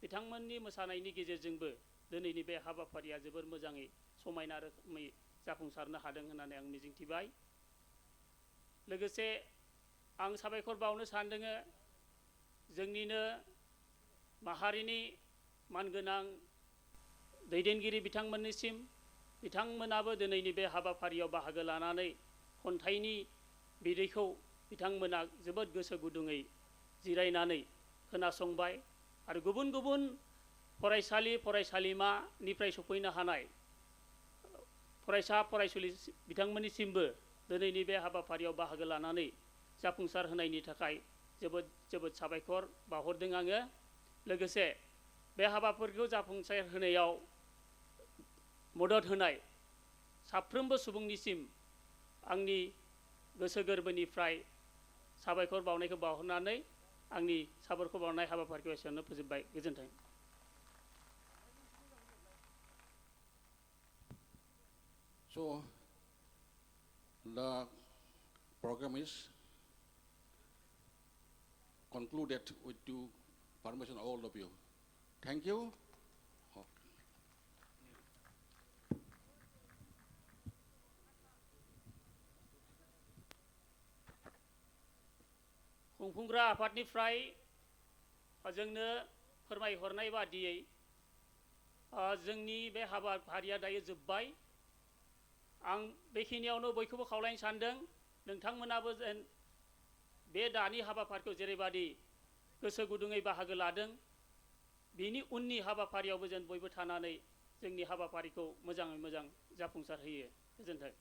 बिथांमोननि मोसानायनि गेजेरजोंबो दिनैनि बे हाबाफारिया जोबोर मोजाङै समायना रोखोमै जाफुंसारनो हादों होननानै आं मिजिंथिबाय। लोगोसे आं साबायखर बावनो सानदों जोंनिनो माहारिनि मानगोनां दैदेनगिरि बिथांमोननिसिम बिथांमोनाबो दिनैनि बे हाबाफारियाव बाहागो लानानै खन्थाइनि बिदैखौ बिथांमोना जोबोद गोसो गुदुङै जिरायनानै खोनासंबाय आरो गुबुन गुबुन फरायसालि फरायसालिमानिफ्राय सफैनो हानाय फरायसा फरायसुलि बिथांमोननिसिमबो दिनैनि बे हाबाफारियाव बाहागो लानानै जाफुंसार होनायनि थाखाय जोबोद जोबोद साबायखर बावहरदों आङो। लोगोसे बे हाबाफारिखौ जाफुंसार होनायाव मदद होनाय साफ्रोमबो सुबुंनिसिम आंनि गोसो गोरबोनिफ्राय साबायखर बावनायखौ बावहरनानै आंनि साबायखर बावनाय हाबाफारिखौ एसेयावनो फोजोबबाय। गोजोन्थों। So the program is concluded with due permission of all of you. Thank you. खुंफुंग्रा आफादनिफ्राय जोंनो फोरमायहरनाय बादियै जोंनि बे हाबाफारिया दायो जोब्बाय। आं बेखिनियावनो बयखौबो खावलायनो सानदों नोंथांमोनाबो जेन बे दानि हाबाफारिखौ जेरैबादि गोसो गुदुङै बाहागो लादों बिनि उननि हाबाफारियावबो जेन बयबो थानानै जोंनि हाबाफारिखौ मोजाङै मोजां जाफुंसार होयो। गोजोन्थों।